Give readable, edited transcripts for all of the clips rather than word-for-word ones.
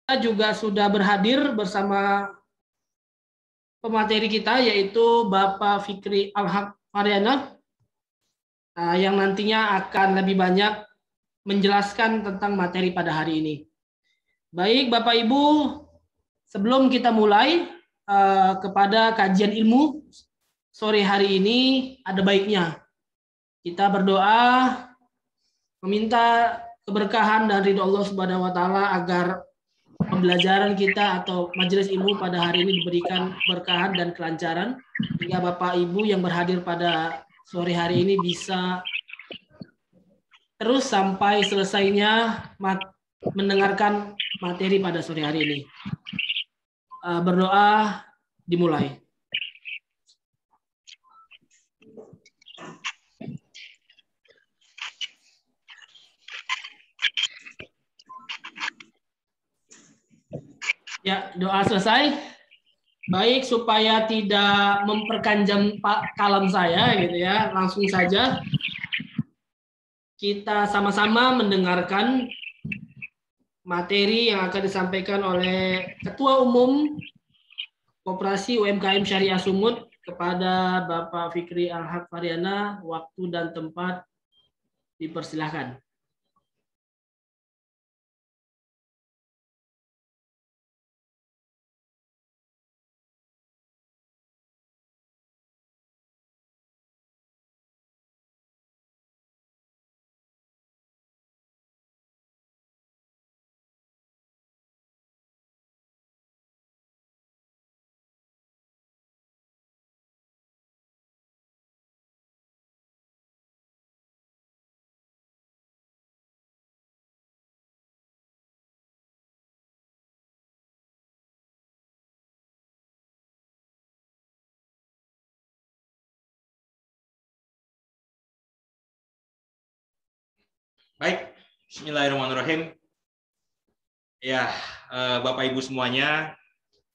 Kita juga sudah berhadir bersama pemateri kita, yaitu Bapak Fikri Alhaq Mariana, yang nantinya akan lebih banyak menjelaskan tentang materi pada hari ini. Baik Bapak Ibu, sebelum kita mulai kepada kajian ilmu sore hari ini, ada baiknya kita berdoa meminta keberkahan dan ridho Allah Subhanahu wa taala agar pembelajaran kita atau majelis ilmu pada hari ini diberikan keberkahan dan kelancaran, hingga Bapak Ibu yang berhadir pada sore hari ini bisa terus sampai selesainya mendengarkan materi pada sore hari ini. Berdoa dimulai. Ya, doa selesai. Baik, supaya tidak memperpanjang kalam saya gitu ya, langsung saja kita sama-sama mendengarkan materi yang akan disampaikan oleh Ketua Umum Koperasi UMKM Syariah Sumut kepada Bapak Fikri Alhaq Mariana. Waktu dan tempat dipersilahkan. Baik, bismillahirrahmanirrahim. Ya, Bapak Ibu semuanya,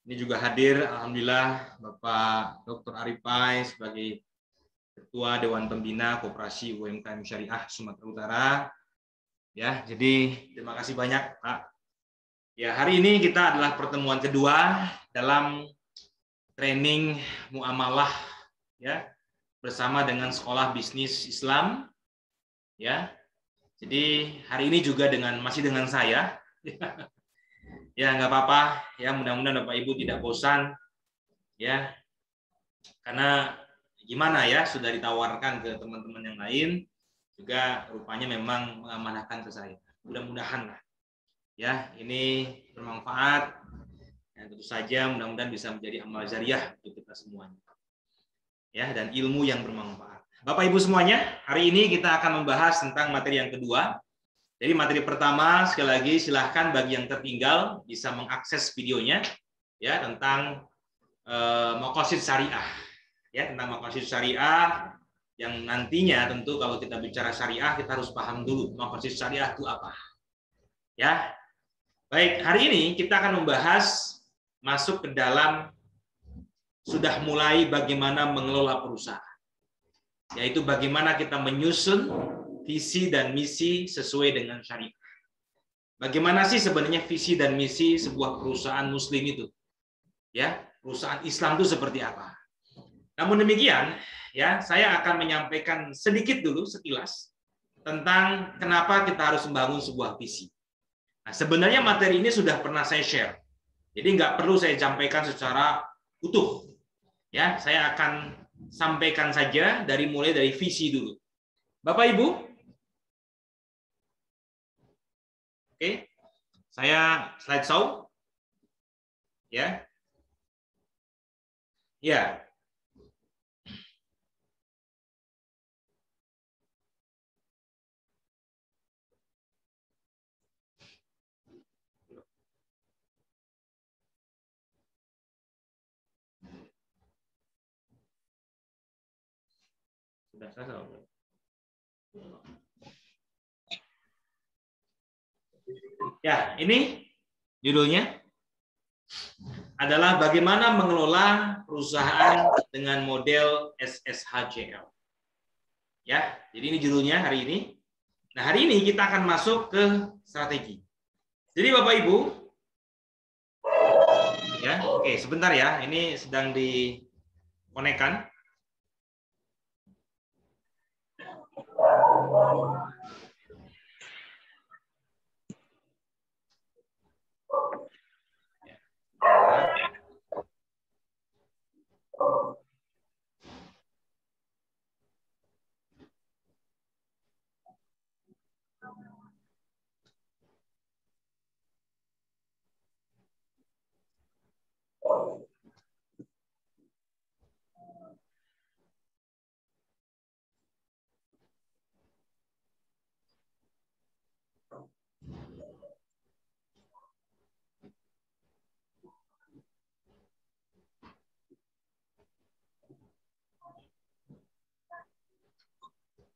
ini juga hadir, alhamdulillah, Bapak Dr. Arifai sebagai Ketua Dewan Pembina Koperasi UMKM Syariah Sumatera Utara. Ya, jadi terima kasih banyak, Pak. Ya, hari ini kita adalah pertemuan kedua dalam training muamalah, ya, bersama dengan Sekolah Bisnis Islam, ya. Jadi hari ini juga masih dengan saya. Ya nggak apa-apa, ya mudah-mudahan Bapak Ibu tidak bosan, ya karena gimana ya, sudah ditawarkan ke teman-teman yang lain juga rupanya memang mengamanahkan ke saya. Mudah-mudahan lah, ya ini bermanfaat, dan tentu saja mudah-mudahan bisa menjadi amal jariah untuk kita semuanya, ya, dan ilmu yang bermanfaat. Bapak Ibu semuanya, hari ini kita akan membahas tentang materi yang kedua. Jadi materi pertama, sekali lagi silahkan bagi yang tertinggal bisa mengakses videonya, ya, tentang maqasid syariah, ya, tentang maqasid syariah yang nantinya tentu kalau kita bicara syariah kita harus paham dulu maqasid syariah itu apa, ya. Baik, hari ini kita akan membahas masuk ke dalam sudah mulai bagaimana mengelola perusahaan, yaitu bagaimana kita menyusun visi dan misi sesuai dengan syariah. Bagaimana sih sebenarnya visi dan misi sebuah perusahaan muslim itu? Ya, perusahaan Islam itu seperti apa? Namun demikian, ya, saya akan menyampaikan sedikit dulu sekilas tentang kenapa kita harus membangun sebuah visi. Nah, sebenarnya materi ini sudah pernah saya share. Jadi nggak perlu saya sampaikan secara utuh. Ya, saya akan sampaikan saja mulai dari visi dulu. Bapak Ibu, oke, saya slide show, ya, ya. Sudah selesai. Ya, ini judulnya adalah bagaimana mengelola perusahaan dengan model SSHJL. Ya, jadi ini judulnya hari ini. Nah, hari ini kita akan masuk ke strategi. Jadi Bapak Ibu, Oke, sebentar ya. Ini sedang dikonekkan.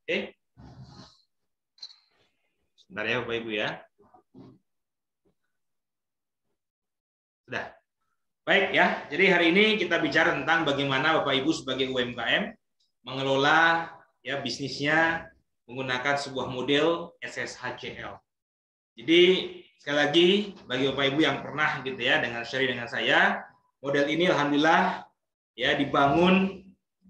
Oke. Sebentar ya Bapak Ibu ya. Sudah. Baik ya. Jadi hari ini kita bicara tentang bagaimana Bapak Ibu sebagai UMKM mengelola ya bisnisnya menggunakan sebuah model SSHCL. Jadi sekali lagi bagi Bapak Ibu yang pernah gitu ya dengan sharing dengan saya, model ini alhamdulillah ya dibangun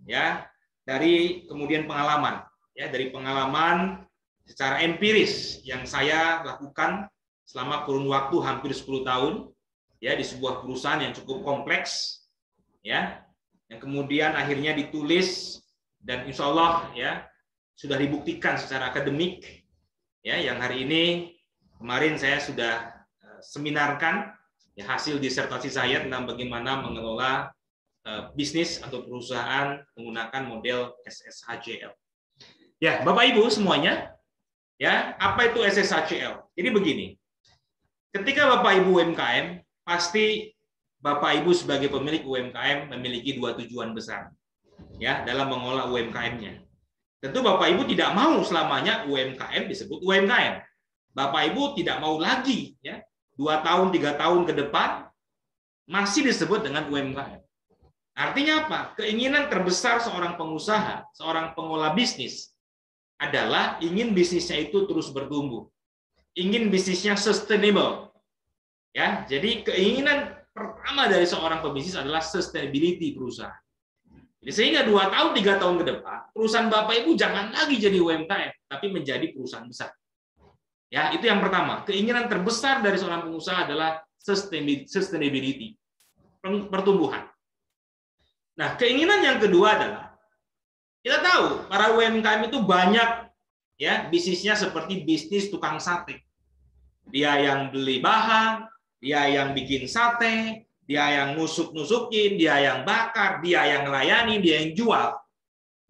ya dari kemudian pengalaman. Ya, dari pengalaman secara empiris yang saya lakukan selama kurun waktu hampir 10 tahun ya di sebuah perusahaan yang cukup kompleks ya, yang kemudian akhirnya ditulis dan insya Allah ya sudah dibuktikan secara akademik ya, yang hari ini kemarin saya sudah seminarkan ya hasil disertasi saya tentang bagaimana mengelola bisnis atau perusahaan menggunakan model SSHCL. Ya, Bapak Ibu semuanya, ya, apa itu SSHCL? Jadi begini, ketika Bapak Ibu UMKM, pasti Bapak Ibu sebagai pemilik UMKM memiliki dua tujuan besar, ya, dalam mengolah UMKM-nya. Tentu Bapak Ibu tidak mau selamanya UMKM disebut UMKM. Bapak Ibu tidak mau lagi, ya, 2 tahun, 3 tahun ke depan masih disebut dengan UMKM. Artinya apa? Keinginan terbesar seorang pengusaha, seorang pengolah bisnis adalah ingin bisnisnya itu terus bertumbuh, ingin bisnisnya sustainable, ya. Jadi keinginan pertama dari seorang pebisnis adalah sustainability perusahaan. Jadi sehingga 2 tahun, 3 tahun ke depan perusahaan Bapak Ibu jangan lagi jadi UMKM, tapi menjadi perusahaan besar. Ya, itu yang pertama. Keinginan terbesar dari seorang pengusaha adalah sustainability, pertumbuhan. Nah, keinginan yang kedua adalah kita tahu para UMKM itu banyak ya bisnisnya seperti bisnis tukang sate. Dia yang beli bahan, dia yang bikin sate, dia yang nusuk-nusukin, dia yang bakar, dia yang melayani, dia yang jual.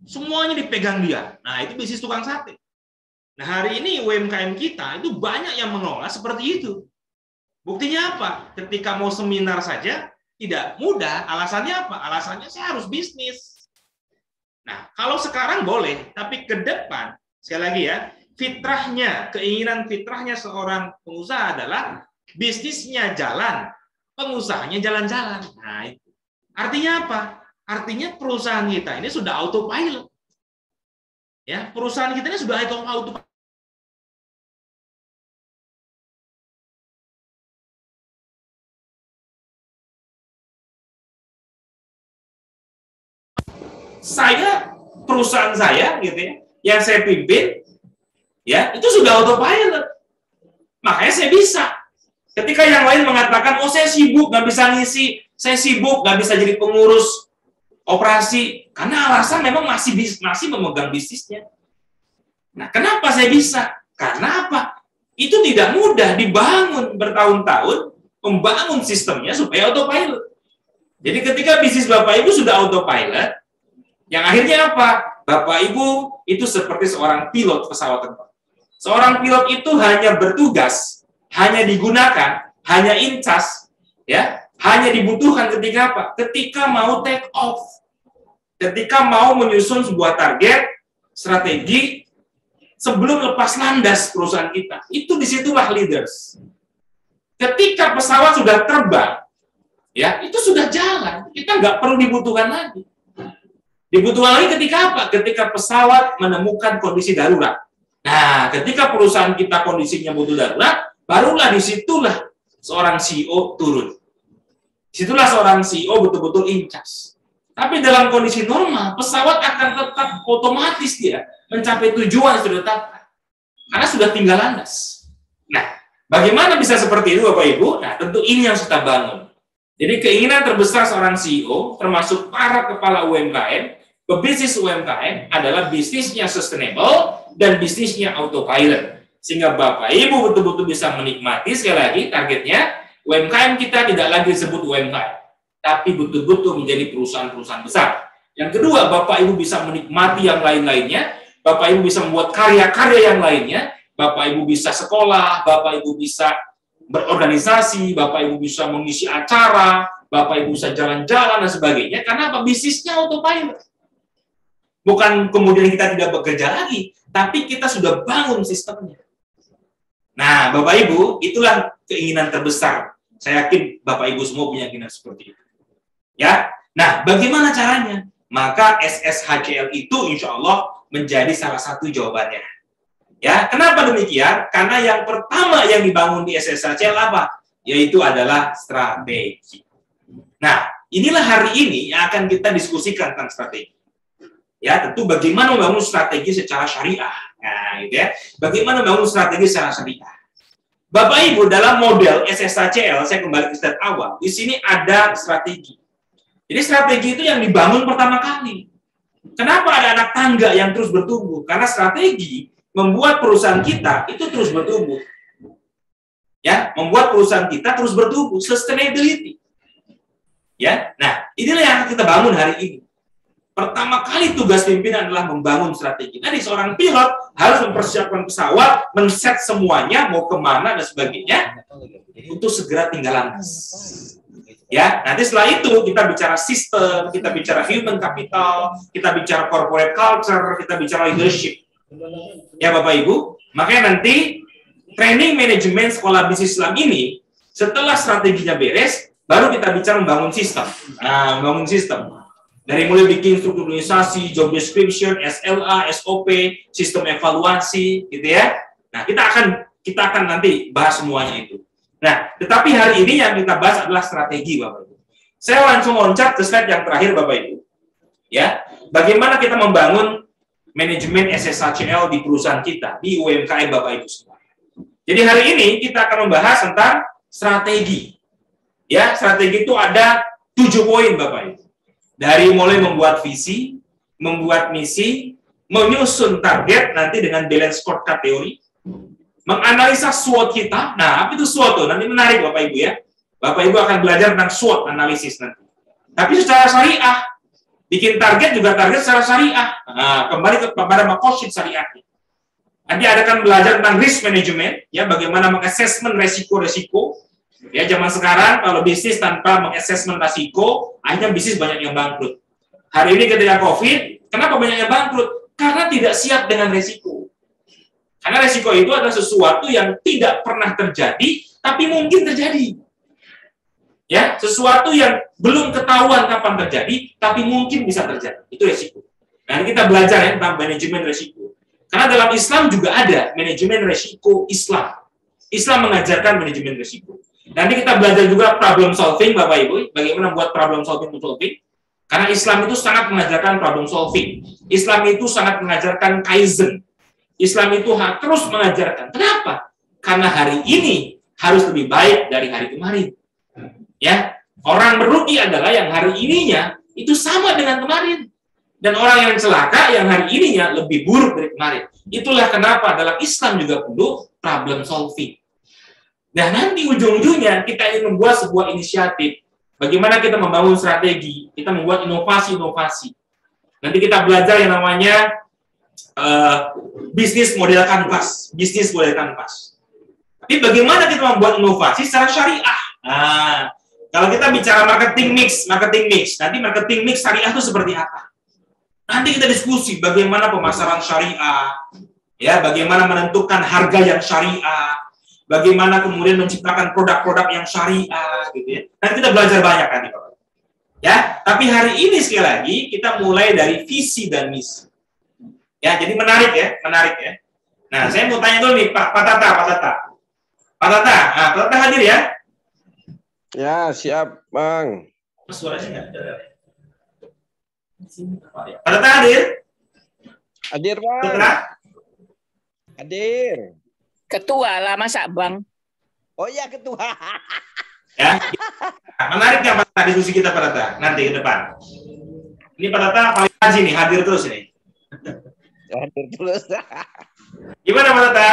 Semuanya dipegang dia. Nah, itu bisnis tukang sate. Nah, hari ini UMKM kita itu banyak yang mengelola seperti itu. Buktinya apa? Ketika mau seminar saja tidak mudah. Alasannya apa? Alasannya saya harus bisnis. Nah, kalau sekarang boleh, tapi ke depan, sekali lagi ya, fitrahnya, keinginan fitrahnya seorang pengusaha adalah bisnisnya jalan, pengusahanya jalan-jalan. Nah, itu. Artinya apa? Artinya perusahaan kita ini sudah autopilot. Ya, perusahaan kita ini sudah autopilot. Perusahaan saya gitu ya, yang saya pimpin ya, itu sudah autopilot. Makanya saya bisa. Ketika yang lain mengatakan, oh saya sibuk, nggak bisa ngisi, saya sibuk, nggak bisa jadi pengurus operasi, karena alasan memang masih memegang bisnisnya. Nah, kenapa saya bisa? Karena apa? Itu tidak mudah dibangun bertahun-tahun, membangun sistemnya supaya autopilot. Jadi ketika bisnis Bapak Ibu sudah autopilot, yang akhirnya apa? Bapak Ibu itu seperti seorang pilot pesawat terbang. Seorang pilot itu hanya bertugas, hanya digunakan, hanya in charge, ya, hanya dibutuhkan ketika apa? Ketika mau take off, ketika mau menyusun sebuah target, strategi, sebelum lepas landas perusahaan kita. Itu disitulah leaders. Ketika pesawat sudah terbang, ya, itu sudah jalan, kita nggak perlu dibutuhkan lagi. Dibutuhkan lagi ketika apa? Ketika pesawat menemukan kondisi darurat. Nah, ketika perusahaan kita kondisinya butuh darurat, barulah disitulah seorang CEO turun. Disitulah seorang CEO betul-betul incas. Tapi dalam kondisi normal, pesawat akan tetap otomatis dia mencapai tujuan yang sudah ditetapkan. Karena sudah tinggal landas. Nah, bagaimana bisa seperti itu Bapak Ibu? Nah, tentu ini yang kita bangun. Jadi keinginan terbesar seorang CEO, termasuk para kepala UMKM, pebisnis UMKM adalah bisnisnya sustainable dan bisnisnya autopilot. Sehingga Bapak Ibu betul-betul bisa menikmati, sekali lagi targetnya, UMKM kita tidak lagi disebut UMKM, tapi betul-betul menjadi perusahaan-perusahaan besar. Yang kedua, Bapak Ibu bisa menikmati yang lain-lainnya, Bapak Ibu bisa membuat karya-karya yang lainnya, Bapak Ibu bisa sekolah, Bapak Ibu bisa berorganisasi, Bapak Ibu bisa mengisi acara, Bapak Ibu bisa jalan-jalan dan sebagainya, karena apa? Bisnisnya autopilot. Bukan kemudian kita tidak bekerja lagi, tapi kita sudah bangun sistemnya. Nah, Bapak Ibu, itulah keinginan terbesar. Saya yakin Bapak Ibu semua punya keinginan seperti itu. Ya, nah bagaimana caranya? Maka SSHCL itu insya Allah menjadi salah satu jawabannya. Ya, kenapa demikian? Karena yang pertama yang dibangun di SSHCL apa? Yaitu adalah strategi. Nah, inilah hari ini yang akan kita diskusikan tentang strategi. Ya, tentu bagaimana membangun strategi secara syariah. Nah, gitu ya. Bagaimana membangun strategi secara syariah? Bapak Ibu, dalam model SSHCL, saya kembali ke slide awal, di sini ada strategi. Jadi strategi itu yang dibangun pertama kali. Kenapa ada anak tangga yang terus bertumbuh? Karena strategi membuat perusahaan kita itu terus bertumbuh. Ya, membuat perusahaan kita terus bertumbuh, sustainability. Ya, nah inilah yang kita bangun hari ini. Pertama kali tugas pimpinan adalah membangun strategi. Tadi seorang pilot harus mempersiapkan pesawat, men-set semuanya, mau kemana dan sebagainya, untuk segera tinggal landas. Ya, nanti setelah itu kita bicara sistem, kita bicara human capital, kita bicara corporate culture, kita bicara leadership. Ya Bapak Ibu, makanya nanti training manajemen sekolah bisnis Islam ini, setelah strateginya beres, baru kita bicara membangun sistem. Nah, membangun sistem. Dari mulai bikin struktur organisasi, job description, SLA, SOP, sistem evaluasi, gitu ya. Nah, kita akan nanti bahas semuanya itu. Nah, tetapi hari ini yang kita bahas adalah strategi, Bapak Ibu. Saya langsung loncat ke slide yang terakhir, Bapak Ibu. Ya, bagaimana kita membangun manajemen SSHCL di perusahaan kita, di UMKM Bapak Ibu semua. Jadi hari ini kita akan membahas tentang strategi. Ya, strategi itu ada 7 poin, Bapak Ibu. Dari mulai membuat visi, membuat misi, menyusun target nanti dengan balance scorecard teori, menganalisa SWOT kita. Nah, apa itu SWOT? Nanti menarik Bapak Ibu ya. Bapak Ibu akan belajar tentang SWOT analisis nanti. Tapi secara syariah, bikin target juga target secara syariah. Nah, kembali kepada maqasid syariah. Nanti akan belajar tentang risk management, ya, bagaimana mengassessment resiko-resiko. Ya, zaman sekarang kalau bisnis tanpa mengassessment risiko, akhirnya bisnis banyak yang bangkrut. Hari ini ketika COVID, kenapa banyak yang bangkrut? Karena tidak siap dengan risiko. Karena risiko itu adalah sesuatu yang tidak pernah terjadi, tapi mungkin terjadi. Ya, sesuatu yang belum ketahuan kapan terjadi, tapi mungkin bisa terjadi. Itu risiko. Nah, kita belajar ya tentang manajemen risiko. Karena dalam Islam juga ada manajemen risiko Islam. Islam mengajarkan manajemen risiko. Nanti kita belajar juga problem solving, Bapak Ibu, bagaimana membuat problem solving. Karena Islam itu sangat mengajarkan problem solving. Islam itu sangat mengajarkan kaizen. Islam itu terus mengajarkan. Kenapa? Karena hari ini harus lebih baik dari hari kemarin. Ya, orang merugi adalah yang hari ininya itu sama dengan kemarin. Dan orang yang celaka yang hari ininya lebih buruk dari kemarin. Itulah kenapa dalam Islam juga perlu problem solving. Nah, nanti ujung-ujungnya kita ingin membuat sebuah inisiatif. Bagaimana kita membangun strategi, kita membuat inovasi-inovasi. Nanti kita belajar yang namanya bisnis model kanvas. Bisnis model kanvas. Tapi bagaimana kita membuat inovasi secara syariah? Nah, kalau kita bicara marketing mix. Nanti marketing mix syariah itu seperti apa? Nanti kita diskusi bagaimana pemasaran syariah, ya, bagaimana menentukan harga yang syariah, bagaimana kemudian menciptakan produk-produk yang syariah, gitu ya. Nanti kita belajar banyak kan, ya. Tapi hari ini sekali lagi kita mulai dari visi dan misi. Ya, jadi menarik ya. Nah, saya mau tanya dulu nih, Pak Tata. Pak Tata hadir ya? Ya, siap, Bang. Suaranya nggak ada. Pada hadir? Hadir, Bang. Putra? Hadir. Ketua lah, masa Bang? Oh iya, Ketua. Ya. Menarik nggak Pak Tata diskusi kita Pak Tata nanti ke depan? Ini Pak Tata paling rajin nih, hadir terus ini. Hadir terus. Gimana Pak Tata?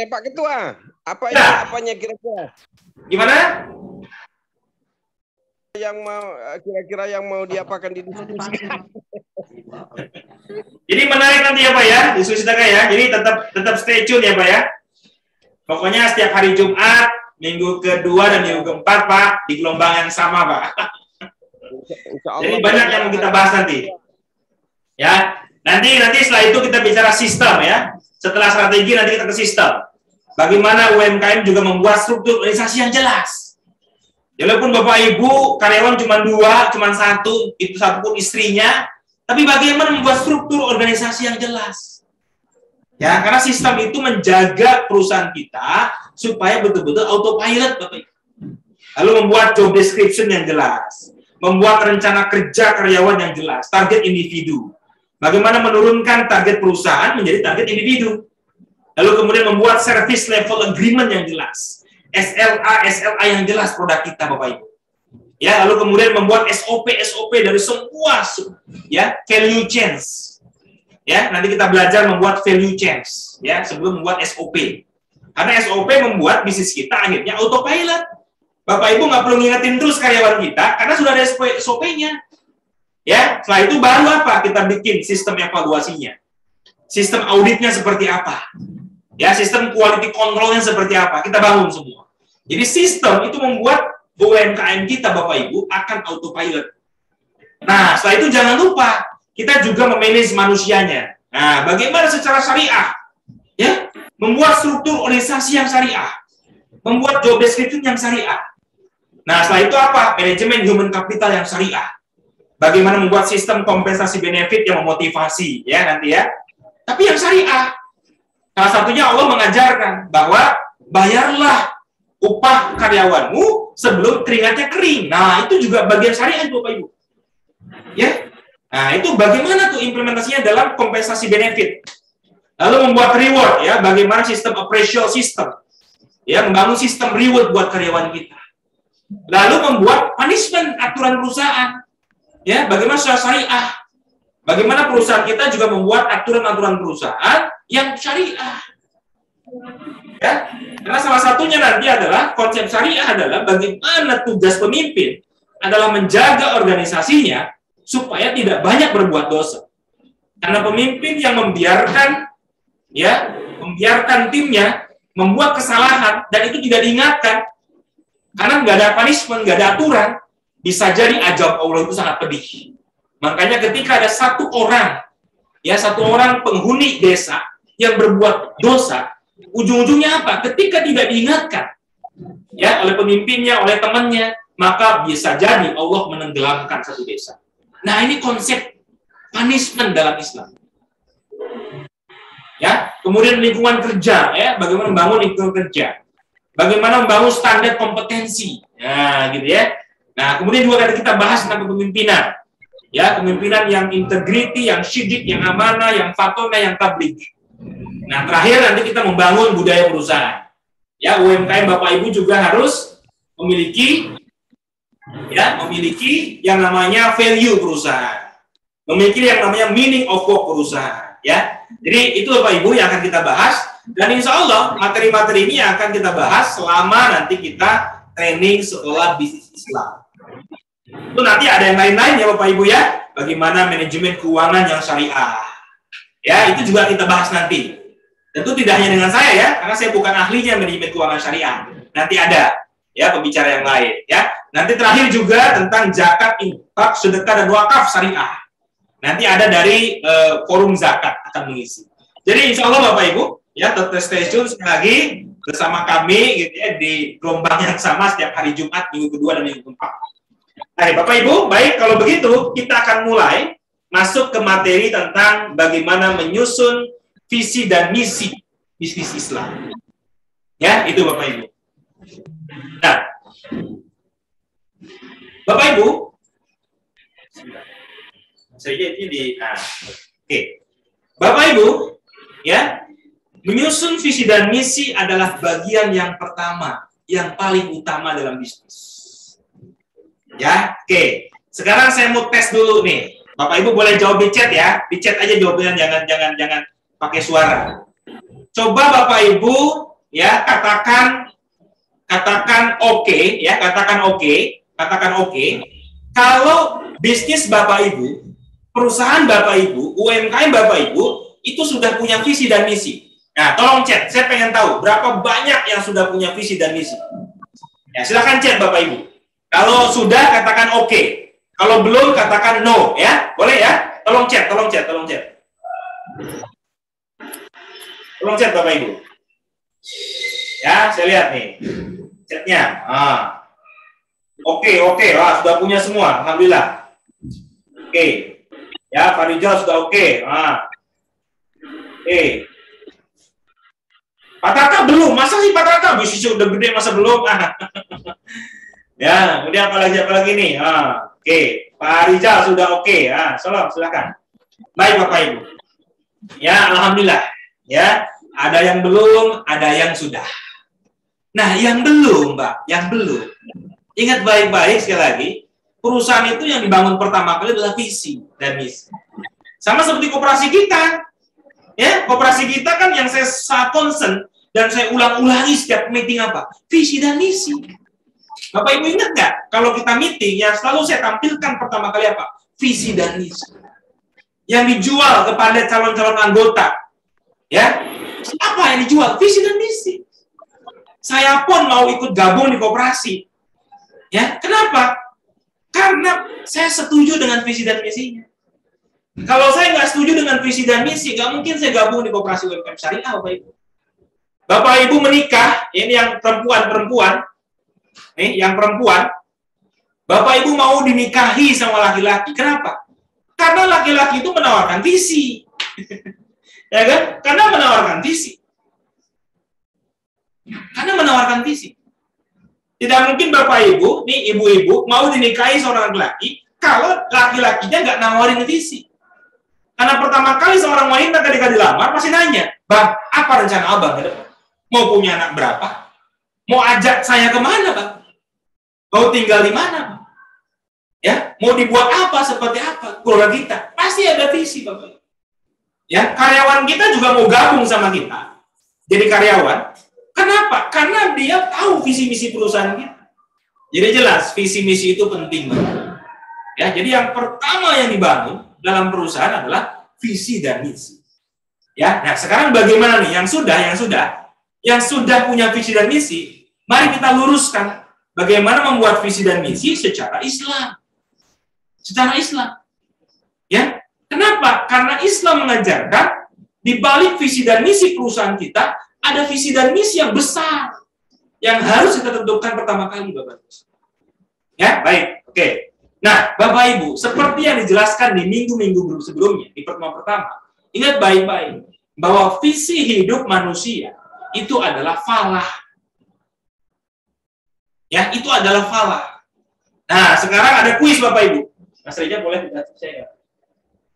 Pak Ketua, apa Ya. ya apanya kira-kira? Gimana? Yang mau kira-kira yang mau diapakan di diskusi? Jadi menarik nanti ya Pak ya, diskusi kita ya. Jadi tetap stay tune ya Pak ya. Pokoknya setiap hari Jumat, minggu kedua dan minggu keempat Pak, di gelombang yang sama Pak. Jadi banyak yang mau kita bahas nanti. Ya, nanti setelah itu kita bicara sistem ya. Setelah strategi nanti kita ke sistem. Bagaimana UMKM juga membuat struktur organisasi yang jelas. Walaupun Bapak Ibu karyawan cuma 2, cuma 1, itu satu pun istrinya, tapi bagaimana membuat struktur organisasi yang jelas. Ya, karena sistem itu menjaga perusahaan kita supaya betul-betul autopilot Bapak Ibu. Lalu membuat job description yang jelas, membuat rencana kerja karyawan yang jelas, target individu. Bagaimana menurunkan target perusahaan menjadi target individu. Lalu kemudian membuat service level agreement yang jelas. SLA yang jelas produk kita Bapak Ibu. Ya, lalu kemudian membuat SOP dari semua ya, value chains. Ya, nanti kita belajar membuat value chains ya sebelum membuat SOP. Karena SOP membuat bisnis kita akhirnya autopilot. Bapak Ibu nggak perlu ngingetin terus karyawan kita karena sudah ada SOP-nya. Ya, setelah itu baru apa? Kita bikin sistem evaluasinya. Sistem auditnya seperti apa? Ya, sistem quality control-nya seperti apa? Kita bangun semua. Jadi sistem itu membuat UMKM kita, Bapak Ibu, akan autopilot. Nah, setelah itu jangan lupa, kita juga memanage manusianya. Nah, bagaimana secara syariah? Ya, membuat struktur organisasi yang syariah. Membuat job description yang syariah. Nah, setelah itu apa? Manajemen human capital yang syariah. Bagaimana membuat sistem kompensasi benefit yang memotivasi, ya nanti ya. Tapi yang syariah. Salah satunya Allah mengajarkan bahwa bayarlah upah karyawanmu sebelum keringatnya kering. Nah, itu juga bagian syariah Bapak Ibu. Ya. Nah, itu bagaimana tuh implementasinya dalam kompensasi benefit. Lalu membuat reward ya, bagaimana sistem appraisal system. Ya, membangun sistem reward buat karyawan kita. Lalu membuat punishment aturan perusahaan. Ya, bagaimana secara syariah. Bagaimana perusahaan kita juga membuat aturan-aturan perusahaan yang syariah. Ya, karena salah satunya nanti adalah konsep syariah adalah bagaimana tugas pemimpin adalah menjaga organisasinya supaya tidak banyak berbuat dosa. Karena pemimpin yang membiarkan timnya membuat kesalahan dan itu tidak diingatkan karena nggak ada punishment, nggak ada aturan, bisa jadi ajab Allah itu sangat pedih. Makanya ketika ada satu orang penghuni desa yang berbuat dosa, ujung-ujungnya apa? Ketika tidak diingatkan ya oleh pemimpinnya, oleh temannya, maka bisa jadi Allah menenggelamkan satu desa. Nah, ini konsep punishment dalam Islam. Ya, kemudian lingkungan kerja ya, bagaimana membangun lingkungan kerja. Bagaimana membangun standar kompetensi. Nah, gitu ya. Nah, kemudian juga tadi kita bahas tentang kepemimpinan. Ya, kepemimpinan yang integriti, yang syidik, yang amanah, yang fatona, yang tabligh. Nah, terakhir nanti kita membangun budaya perusahaan. Ya, UMKM Bapak Ibu juga harus memiliki yang namanya value perusahaan. Memiliki yang namanya meaning of work perusahaan, ya. Jadi itu Bapak Ibu yang akan kita bahas dan insya Allah materi-materi ini akan kita bahas selama nanti kita training sekolah bisnis Islam. Itu nanti ada yang lain-lain ya Bapak Ibu ya, bagaimana manajemen keuangan yang syariah. Ya, itu juga kita bahas nanti. Tentu tidak hanya dengan saya ya, karena saya bukan ahlinya manajemen keuangan syariah. Nanti ada ya pembicara yang lain ya. Nanti terakhir juga tentang zakat, infak, sedekah dan wakaf syariah. Nanti ada dari forum zakat akan mengisi. Jadi insya Allah Bapak Ibu ya tetap stay tune sekali lagi bersama kami gitu ya di gelombang yang sama setiap hari Jumat minggu kedua dan minggu keempat. Baik, Bapak Ibu, baik kalau begitu kita akan mulai masuk ke materi tentang bagaimana menyusun visi dan misi bisnis Islam. Ya, itu Bapak Ibu. Nah, Bapak Ibu, saya ini di, oke. Bapak Ibu, ya, menyusun visi dan misi adalah bagian yang pertama, yang paling utama dalam bisnis. Ya, oke. Sekarang saya mau tes dulu nih. Bapak Ibu boleh jawab di chat ya, di chat aja jawabannya, jangan pakai suara. Coba Bapak Ibu ya katakan oke, ya, katakan oke. Kalau bisnis Bapak Ibu, perusahaan Bapak Ibu, UMKM Bapak Ibu itu sudah punya visi dan misi. Nah, tolong chat. Saya pengen tahu berapa banyak yang sudah punya visi dan misi. Ya, silakan chat Bapak Ibu. Kalau sudah katakan oke. Kalau belum katakan no, ya. Boleh ya? Tolong chat. Tolong chat Bapak Ibu. Ya, saya lihat nih. Chatnya. Oke. Wah, sudah punya semua. Alhamdulillah. Oke. Ya, Farijal sudah oke. Oke. Pak Tata belum. Masa sih Pak Tata? Bisnisnya udah gede, masa belum? Ya, kemudian apalagi nih? Oke. Pak Rizal sudah oke. Salam, silakan. Baik Bapak Ibu. Ya, alhamdulillah. Ya, ada yang belum, ada yang sudah. Nah, yang belum, Mbak, yang belum. Ingat baik-baik sekali lagi, perusahaan itu yang dibangun pertama kali adalah visi dan misi. Sama seperti koperasi kita. Ya, koperasi kita kan yang saya concern dan saya ulang-ulangi setiap meeting apa? Visi dan misi. Bapak Ibu ingat nggak? Kalau kita meeting, yang selalu saya tampilkan pertama kali apa? Visi dan misi. Yang dijual kepada calon-calon anggota. Ya, apa yang dijual? Visi dan misi. Saya pun mau ikut gabung di koperasi. Ya, kenapa? Karena saya setuju dengan visi dan misinya. Kalau saya nggak setuju dengan visi dan misi, nggak mungkin saya gabung di koperasi UMKM Syariah, Bapak Ibu. Bapak Ibu menikah, ini yang perempuan, nih, yang perempuan, Bapak Ibu mau dinikahi sama laki-laki, kenapa? Karena laki-laki itu menawarkan visi, ya kan? Karena menawarkan visi. Tidak mungkin Bapak Ibu, nih ibu-ibu mau dinikahi seorang laki-laki kalau laki-lakinya nggak nawarin visi. Karena pertama kali seorang wanita ketika dilamar pasti nanya, Bang, apa rencana Abang ke depan? Mau punya anak berapa? Mau ajak saya kemana, Bang? Mau tinggal di mana, Bang? Ya, mau dibuat apa, seperti apa? Keluarga kita pasti ada visi, Bapak. Ya, karyawan kita juga mau gabung sama kita. Jadi karyawan. Kenapa? Karena dia tahu visi misi perusahaan kita. Jadi jelas visi misi itu penting banget. Ya, jadi yang pertama yang dibangun dalam perusahaan adalah visi dan misi. Ya, nah sekarang bagaimana nih yang sudah punya visi dan misi? Mari kita luruskan bagaimana membuat visi dan misi secara Islam. Ya, kenapa? Karena Islam mengajarkan di balik visi dan misi perusahaan kita ada visi dan misi yang besar yang harus kita tentukan pertama kali, Bapak. Ya, baik. Oke. Nah, Bapak Ibu, seperti yang dijelaskan di minggu-minggu sebelumnya, di pertemuan pertama, ingat baik-baik bahwa visi hidup manusia itu adalah falah. Ya, itu adalah falah. Nah, sekarang ada kuis Bapak Ibu. Mas Reja boleh tidak saya?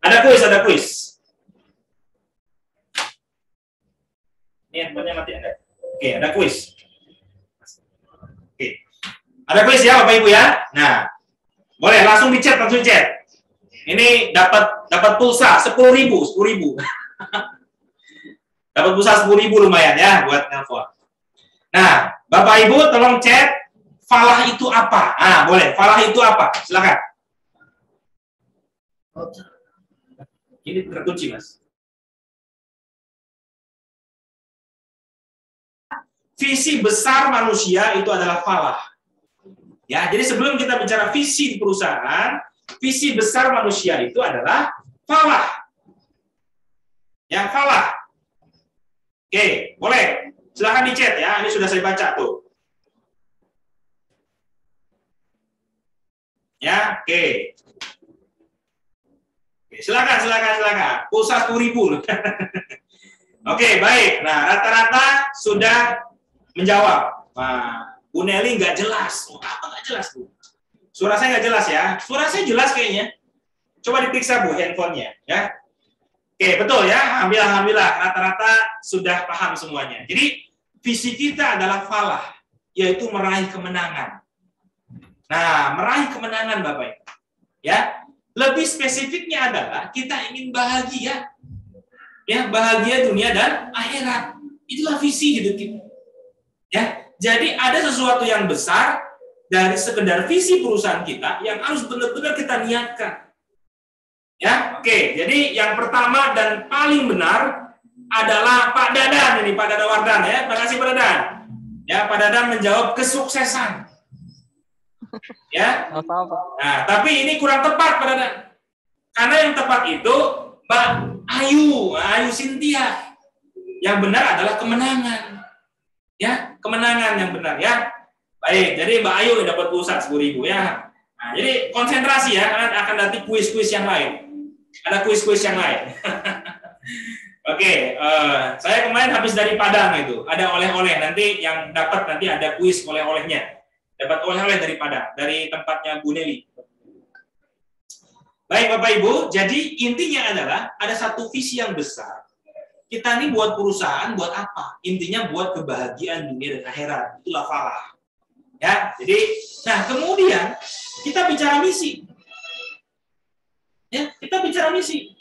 Ada kuis. Ini handphonenya mati ada. Oke, ada kuis. Oke. Ada kuis ya Bapak Ibu ya. Nah, boleh langsung di chat. Ini dapat pulsa 10.000. Dapat pulsa 10.000 lumayan ya buat nelpon. Nah, Bapak Ibu tolong chat falah itu apa? Boleh. Falah itu apa? Silakan. Ini terkunci, Mas. Visi besar manusia itu adalah falah. Ya, jadi sebelum kita bicara visi di perusahaan, visi besar manusia itu adalah falah. Ya, falah. Oke, boleh. Silakan di chat ya. Ini sudah saya baca tuh. Ya, oke. Silakan. Pulsa 10.000. Oke, baik. Nah, rata-rata sudah menjawab. Nah, Bu Nelly nggak jelas. Oh, apa nggak jelas, Bu? Suara saya nggak jelas ya? Suara saya jelas kayaknya. Coba diperiksa, Bu, handphonenya. Ya. Oke, betul ya. Alhamdulillah. Rata-rata sudah paham semuanya. Jadi, visi kita adalah falah, yaitu meraih kemenangan. Nah, meraih kemenangan, Bapak Ibu. Ya. Lebih spesifiknya adalah kita ingin bahagia. Ya, bahagia dunia dan akhirat. Itulah visi hidup kita. Ya. Jadi ada sesuatu yang besar dari sekedar visi perusahaan kita yang harus benar-benar kita niatkan. Ya, oke. Jadi yang pertama dan paling benar adalah Pak Dadan ini, Pak Dadan Wardan ya. Terima kasih Pak Dadan. Ya, Pak Dadan menjawab kesuksesan. Ya. Nah, tapi ini kurang tepat Pak Dadan. Karena yang tepat itu Mbak Ayu Sintia. Yang benar adalah kemenangan. Ya, kemenangan yang benar ya. Baik, jadi Mbak Ayu dapat pulsa 10.000 ya. Nah, jadi konsentrasi ya, karena akan nanti kuis-kuis yang lain. Ada kuis-kuis yang lain. Oke, saya kemarin habis dari Padang itu, ada oleh-oleh nanti yang dapat nanti ada kuis oleh-olehnya. Dapat oleh-oleh dari Padang, dari tempatnya Bu Nelly. Baik Bapak Ibu, jadi intinya adalah ada satu visi yang besar. Kita ini buat perusahaan, buat apa? Intinya buat kebahagiaan dunia dan akhirat. Itulah falah. Ya, jadi, nah kemudian kita bicara misi. Ya, kita bicara misi.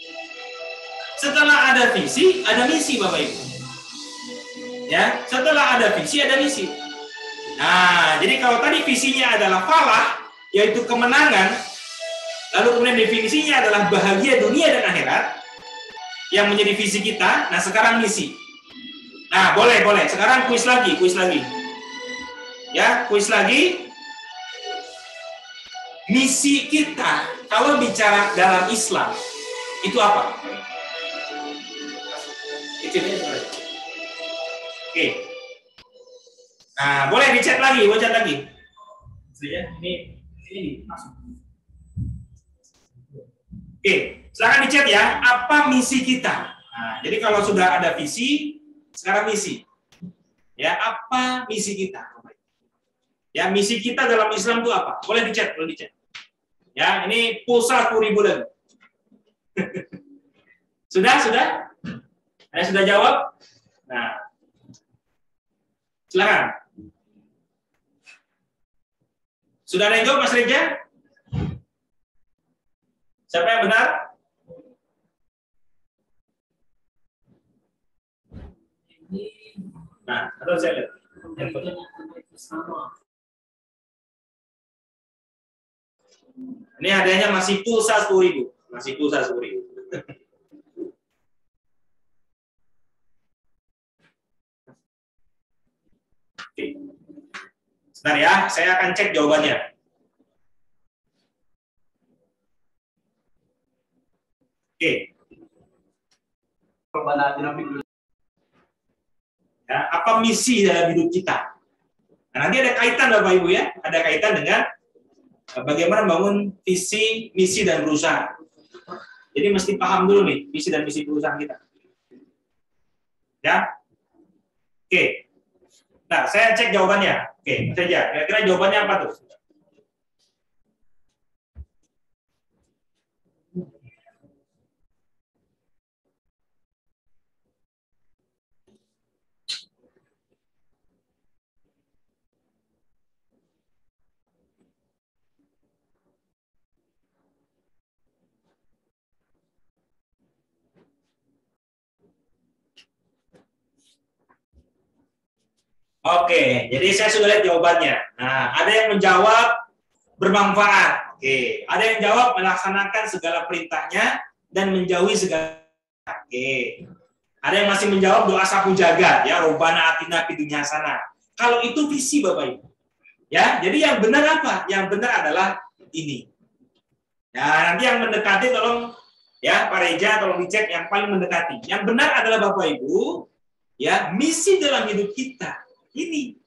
Setelah ada visi, ada misi, Bapak Ibu. Ya, setelah ada visi, ada misi. Nah, jadi kalau tadi visinya adalah falah, yaitu kemenangan, lalu kemudian definisinya adalah bahagia dunia dan akhirat, yang menjadi visi kita. Nah, sekarang misi. Nah, boleh. Sekarang kuis lagi. Ya, kuis lagi. Misi kita, kalau bicara dalam Islam, itu apa? Oke. Nah, boleh dicet lagi. Ini masuk. Oke, silakan dicat ya, apa misi kita? Nah, jadi kalau sudah ada visi, sekarang misi. Ya, apa misi kita? Ya, misi kita dalam Islam itu apa? Boleh dicat. Ya, ini pulsa 10.000 lagi. Sudah? Ada sudah jawab? Nah, silakan. Sudah ada yang jawab, Mas Reja? Siapa yang benar? Nah, atau saya lihat. Ini adanya masih pulsa 10.000. Oke. Sebentar ya, saya akan cek jawabannya. Oke. Ya, apa misi dalam hidup kita? Nah, nanti ada kaitan Bapak Ibu ya, ada kaitan dengan bagaimana membangun visi, misi dan perusahaan. Jadi mesti paham dulu nih visi dan misi perusahaan kita. Ya. Oke. Nah, saya cek jawabannya. Oke, saja. Kira-kira jawabannya apa tuh? Oke, jadi saya sudah lihat jawabannya. Nah, ada yang menjawab bermanfaat. Oke, ada yang jawab melaksanakan segala perintahnya dan menjauhi segala. Oke, ada yang masih menjawab doa sapu jagat, ya, Robbana atina fid dunya hasanah. Kalau itu visi Bapak Ibu. Ya, jadi yang benar apa? Yang benar adalah ini. Ya, nanti yang mendekati tolong ya, Pak Reja tolong dicek yang paling mendekati. Yang benar adalah Bapak Ibu, ya, misi dalam hidup kita. Ini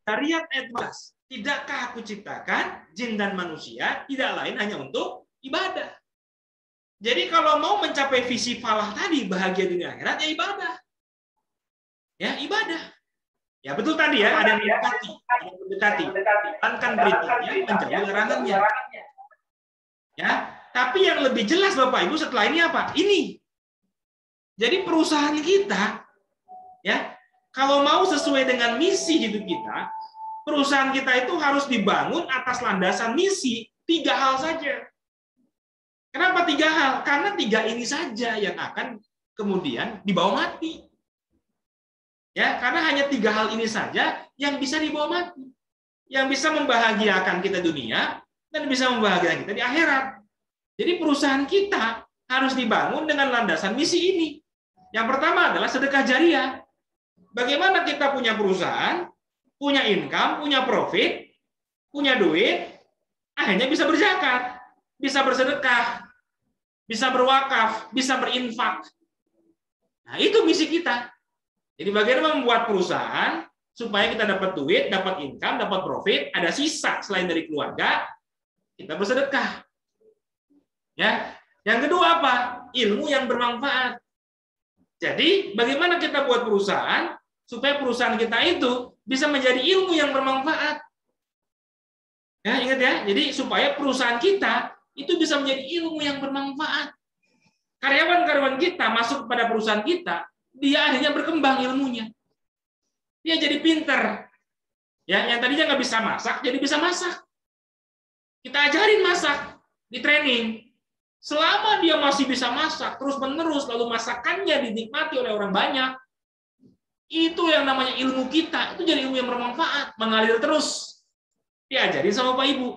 Syariat ayat 14. Tidakkah aku ciptakan jin dan manusia tidak lain hanya untuk ibadah. Jadi kalau mau mencapai visi falah tadi, bahagia dunia akhirat, ya ibadah. Ya, ibadah. Ya betul tadi ya, ada yang mendekati. Kan berikutnya menjauhi larangannya. Ya, tapi yang lebih jelas Bapak Ibu setelah ini apa? Ini. Jadi perusahaan kita, ya, kalau mau sesuai dengan misi hidup kita, perusahaan kita itu harus dibangun atas landasan misi 3 hal saja. Kenapa 3 hal? Karena 3 ini saja yang akan kemudian dibawa mati. Ya, karena hanya 3 hal ini saja yang bisa dibawa mati. Yang bisa membahagiakan kita dunia dan bisa membahagiakan kita di akhirat. Jadi perusahaan kita harus dibangun dengan landasan misi ini. Yang pertama adalah sedekah jariah. Bagaimana kita punya perusahaan, punya income, punya profit, punya duit, akhirnya bisa berzakat, bisa bersedekah, bisa berwakaf, bisa berinfak. Nah, itu misi kita. Jadi bagaimana membuat perusahaan supaya kita dapat duit, dapat income, dapat profit, ada sisa selain dari keluarga, kita bersedekah. Ya. Yang kedua apa? Ilmu yang bermanfaat. Jadi bagaimana kita buat perusahaan supaya perusahaan kita itu bisa menjadi ilmu yang bermanfaat. Ya, ingat ya. Jadi supaya perusahaan kita itu bisa menjadi ilmu yang bermanfaat. Karyawan-karyawan kita masuk kepada perusahaan kita, dia akhirnya berkembang ilmunya. Dia jadi pinter. Ya, yang tadinya nggak bisa masak, jadi bisa masak. Kita ajarin masak, di training. Selama dia masih bisa masak, terus-menerus, lalu masakannya dinikmati oleh orang banyak, itu yang namanya ilmu kita. Itu jadi ilmu yang bermanfaat, mengalir terus. Diajarin sama Bapak Ibu.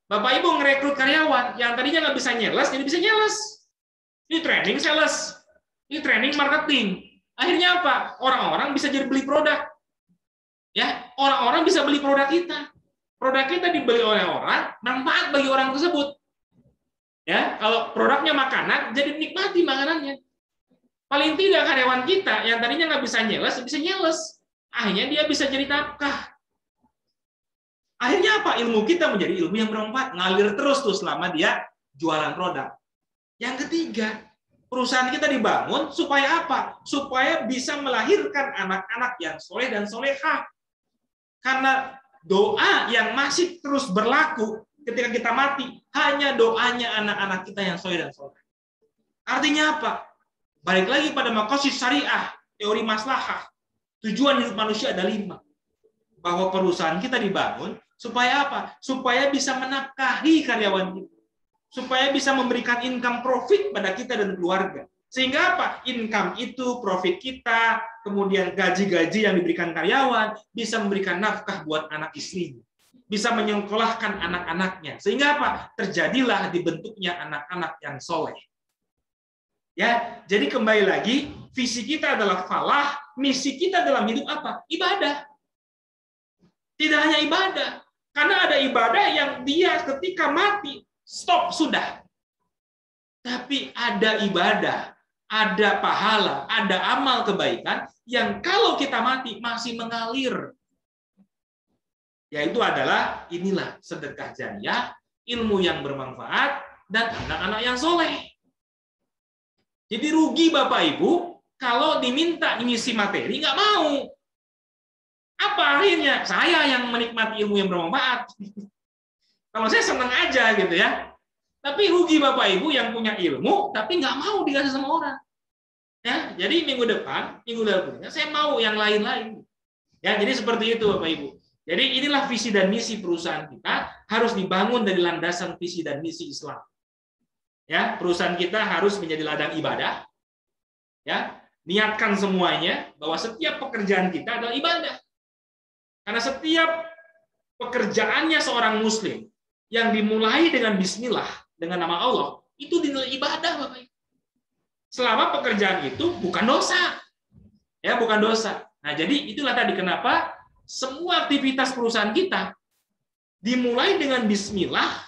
Bapak Ibu ngerekrut karyawan, yang tadinya nggak bisa nyeles, jadi bisa nyeles. Ini training sales. Ini training marketing. Akhirnya apa? Orang-orang bisa jadi beli produk. Ya, orang-orang bisa beli produk kita. Produk kita dibeli oleh orang, manfaat bagi orang tersebut. Ya, kalau produknya makanan, jadi nikmati makanannya. Paling tidak karyawan kita yang tadinya nggak bisa nyeles. Akhirnya dia bisa jadi nafkah. Akhirnya apa? Ilmu kita menjadi ilmu yang bermanfaat, ngalir terus tuh selama dia jualan produk. Yang ketiga, perusahaan kita dibangun supaya apa? Supaya bisa melahirkan anak-anak yang soleh dan solehah. Karena doa yang masih terus berlaku ketika kita mati, hanya doanya anak-anak kita yang soleh dan soleh. Artinya apa? Balik lagi pada maqasid syariah, teori maslahah. Tujuan hidup manusia ada 5. Bahwa perusahaan kita dibangun supaya apa? Supaya bisa menafkahi karyawan kita. Supaya bisa memberikan income profit pada kita dan keluarga. Sehingga apa? Income itu, profit kita, kemudian gaji-gaji yang diberikan karyawan, bisa memberikan nafkah buat anak istrinya. Bisa menyekolahkan anak-anaknya. Sehingga apa? Terjadilah dibentuknya anak-anak yang soleh. Ya, jadi kembali lagi, visi kita adalah falah, misi kita dalam hidup apa? Ibadah. Tidak hanya ibadah. Karena ada ibadah yang dia ketika mati, stop, sudah. Tapi ada ibadah, ada pahala, ada amal kebaikan yang kalau kita mati masih mengalir. Yaitu adalah inilah sedekah jariah, ilmu yang bermanfaat, dan anak-anak yang soleh. Jadi rugi Bapak Ibu kalau diminta ngisi materi nggak mau. Apa akhirnya? Saya yang menikmati ilmu yang bermanfaat. Kalau saya senang aja gitu ya. Tapi rugi Bapak Ibu yang punya ilmu, tapi nggak mau dikasih sama orang. Ya, jadi minggu depan saya mau yang lain-lain. Ya, jadi seperti itu Bapak Ibu. Jadi inilah visi dan misi perusahaan kita harus dibangun dari landasan visi dan misi Islam. Ya, perusahaan kita harus menjadi ladang ibadah. Ya, niatkan semuanya bahwa setiap pekerjaan kita adalah ibadah. Karena setiap pekerjaannya seorang muslim yang dimulai dengan bismillah, dengan nama Allah, itu dinilai ibadah, Bapak Ibu. Selama pekerjaan itu bukan dosa. Ya, bukan dosa. Nah, jadi itulah tadi kenapa semua aktivitas perusahaan kita dimulai dengan bismillah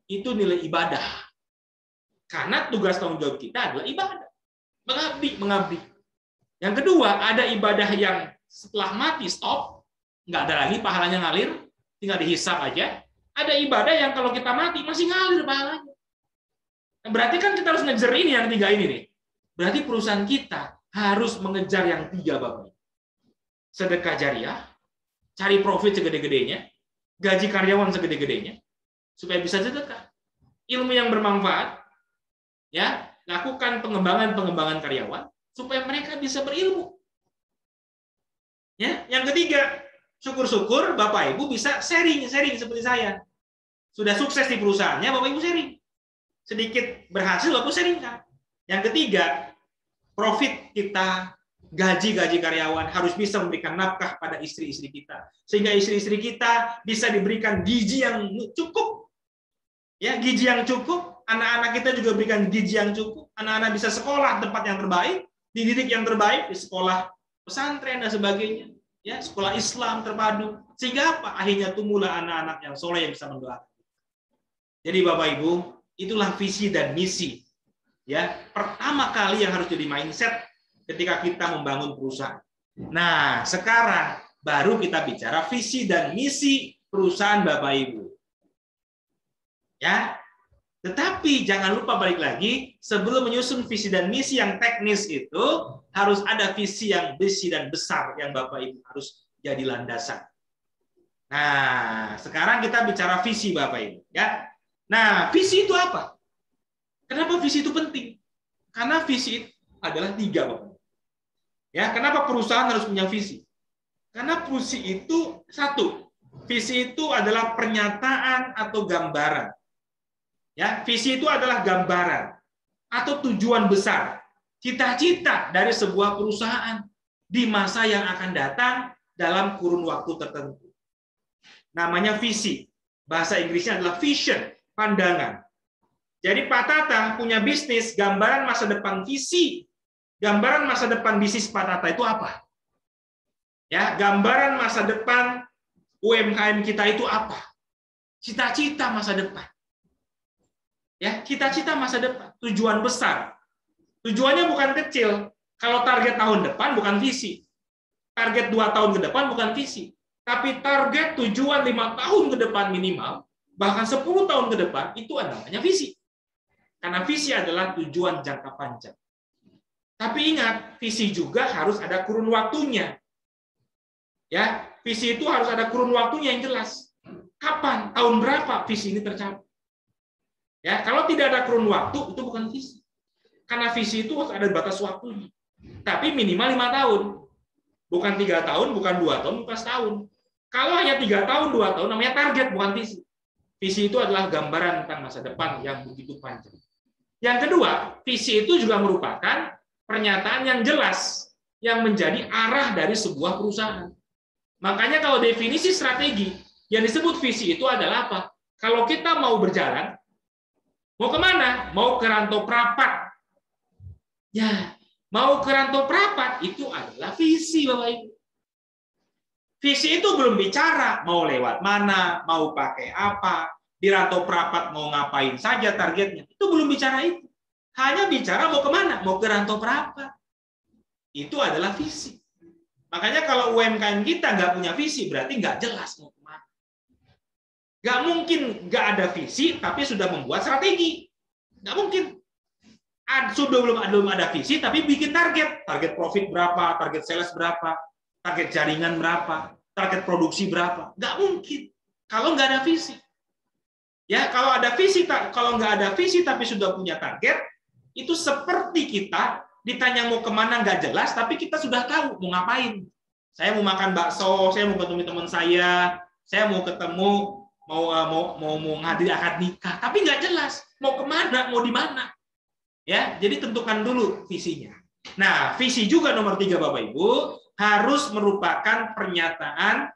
itu nilai ibadah. Karena tugas tanggung jawab kita adalah ibadah. Mengabdi. Yang kedua, ada ibadah yang setelah mati stop, nggak ada lagi pahalanya ngalir, tinggal dihisap aja. Ada ibadah yang kalau kita mati masih ngalir pahalanya. Nah, berarti kan kita harus ngejar ini yang 3 ini nih. Berarti perusahaan kita harus mengejar yang 3 Bapak. sedekah jariah, cari profit segede-gedenya, gaji karyawan segede-gedenya, supaya bisa sedekah. Ilmu yang bermanfaat, ya, lakukan pengembangan karyawan supaya mereka bisa berilmu. Ya, yang ketiga, syukur-syukur Bapak Ibu bisa sharing seperti saya. Sudah sukses di perusahaannya, Bapak Ibu sharing. Sedikit berhasil, Bapak sharingkan. Yang ketiga, profit kita, gaji karyawan harus bisa memberikan nafkah pada istri-istri kita. Sehingga istri-istri kita bisa diberikan gizi yang cukup. Ya, gizi yang cukup. Anak-anak kita juga berikan gizi yang cukup. Anak-anak bisa sekolah tempat yang terbaik, dididik yang terbaik di sekolah pesantren dan sebagainya. Ya, sekolah Islam terpadu. Sehingga apa? Akhirnya tumbuhlah anak-anak yang soleh yang bisa mendoakan. Jadi Bapak Ibu, itulah visi dan misi. Ya, pertama kali yang harus jadi mindset ketika kita membangun perusahaan. Nah, sekarang baru kita bicara visi dan misi perusahaan Bapak Ibu. Ya. Tetapi jangan lupa balik lagi, sebelum menyusun visi dan misi yang teknis itu harus ada visi yang dan besar yang Bapak Ibu harus jadi landasan. Nah, sekarang kita bicara visi Bapak Ibu, ya. Nah, visi itu apa? Kenapa visi itu penting? Karena visi itu adalah 3, Bapak. Ya, kenapa perusahaan harus punya visi? Karena visi itu 1. Visi itu adalah pernyataan atau gambaran. Ya, visi itu adalah gambaran atau tujuan besar, cita-cita dari sebuah perusahaan di masa yang akan datang dalam kurun waktu tertentu. Namanya visi. Bahasa Inggrisnya adalah vision, pandangan. Jadi Pak Tata punya bisnis, gambaran masa depan visi. Gambaran masa depan bisnis Pak Tata itu apa? Ya, gambaran masa depan UMKM kita itu apa? Cita-cita masa depan. Ya, cita-cita masa depan, tujuan besar. Tujuannya bukan kecil. Kalau target tahun depan bukan visi. Target 2 tahun ke depan bukan visi. Tapi target tujuan 5 tahun ke depan minimal, bahkan 10 tahun ke depan, itu namanya visi. Karena visi adalah tujuan jangka panjang. Tapi ingat, visi juga harus ada kurun waktunya. Ya, visi itu harus ada kurun waktunya yang jelas. Kapan, tahun berapa visi ini tercapai? Ya, kalau tidak ada kurun waktu, itu bukan visi. Karena visi itu harus ada batas waktunya. Tapi minimal 5 tahun. Bukan 3 tahun, bukan 2 tahun, bukan setahun. Kalau hanya 3 tahun, 2 tahun, namanya target, bukan visi. Visi itu adalah gambaran tentang masa depan yang begitu panjang. Yang kedua, visi itu juga merupakan pernyataan yang jelas, yang menjadi arah dari sebuah perusahaan. Makanya kalau definisi strategi, yang disebut visi itu adalah apa? Kalau kita mau berjalan, mau kemana? Mau ke Rantau Prapat. Ya, mau ke Rantau Prapat itu adalah visi, Bapak Ibu. Visi itu belum bicara mau lewat mana, mau pakai apa, di Rantau Prapat mau ngapain saja targetnya. Itu belum bicara itu. Hanya bicara mau kemana? Mau ke Rantau Prapat. Itu adalah visi. Makanya kalau UMKM kita nggak punya visi, berarti nggak jelas mau kemana. Nggak mungkin nggak ada visi, tapi sudah membuat strategi. Nggak mungkin. Sudah belum ada visi, tapi bikin target. Target profit berapa, target sales berapa, target jaringan berapa, target produksi berapa. Nggak mungkin. Kalau nggak ada visi. Ya, kalau ada visi, kalau nggak ada visi tapi sudah punya target, itu seperti kita ditanya mau kemana nggak jelas, tapi kita sudah tahu mau ngapain. Saya mau makan bakso, saya mau ketemu teman saya mau ketemu mau menghadiri akad nikah, tapi nggak jelas mau kemana, mau di mana. Ya, jadi tentukan dulu visinya. Nah, visi juga nomor 3 Bapak Ibu harus merupakan pernyataan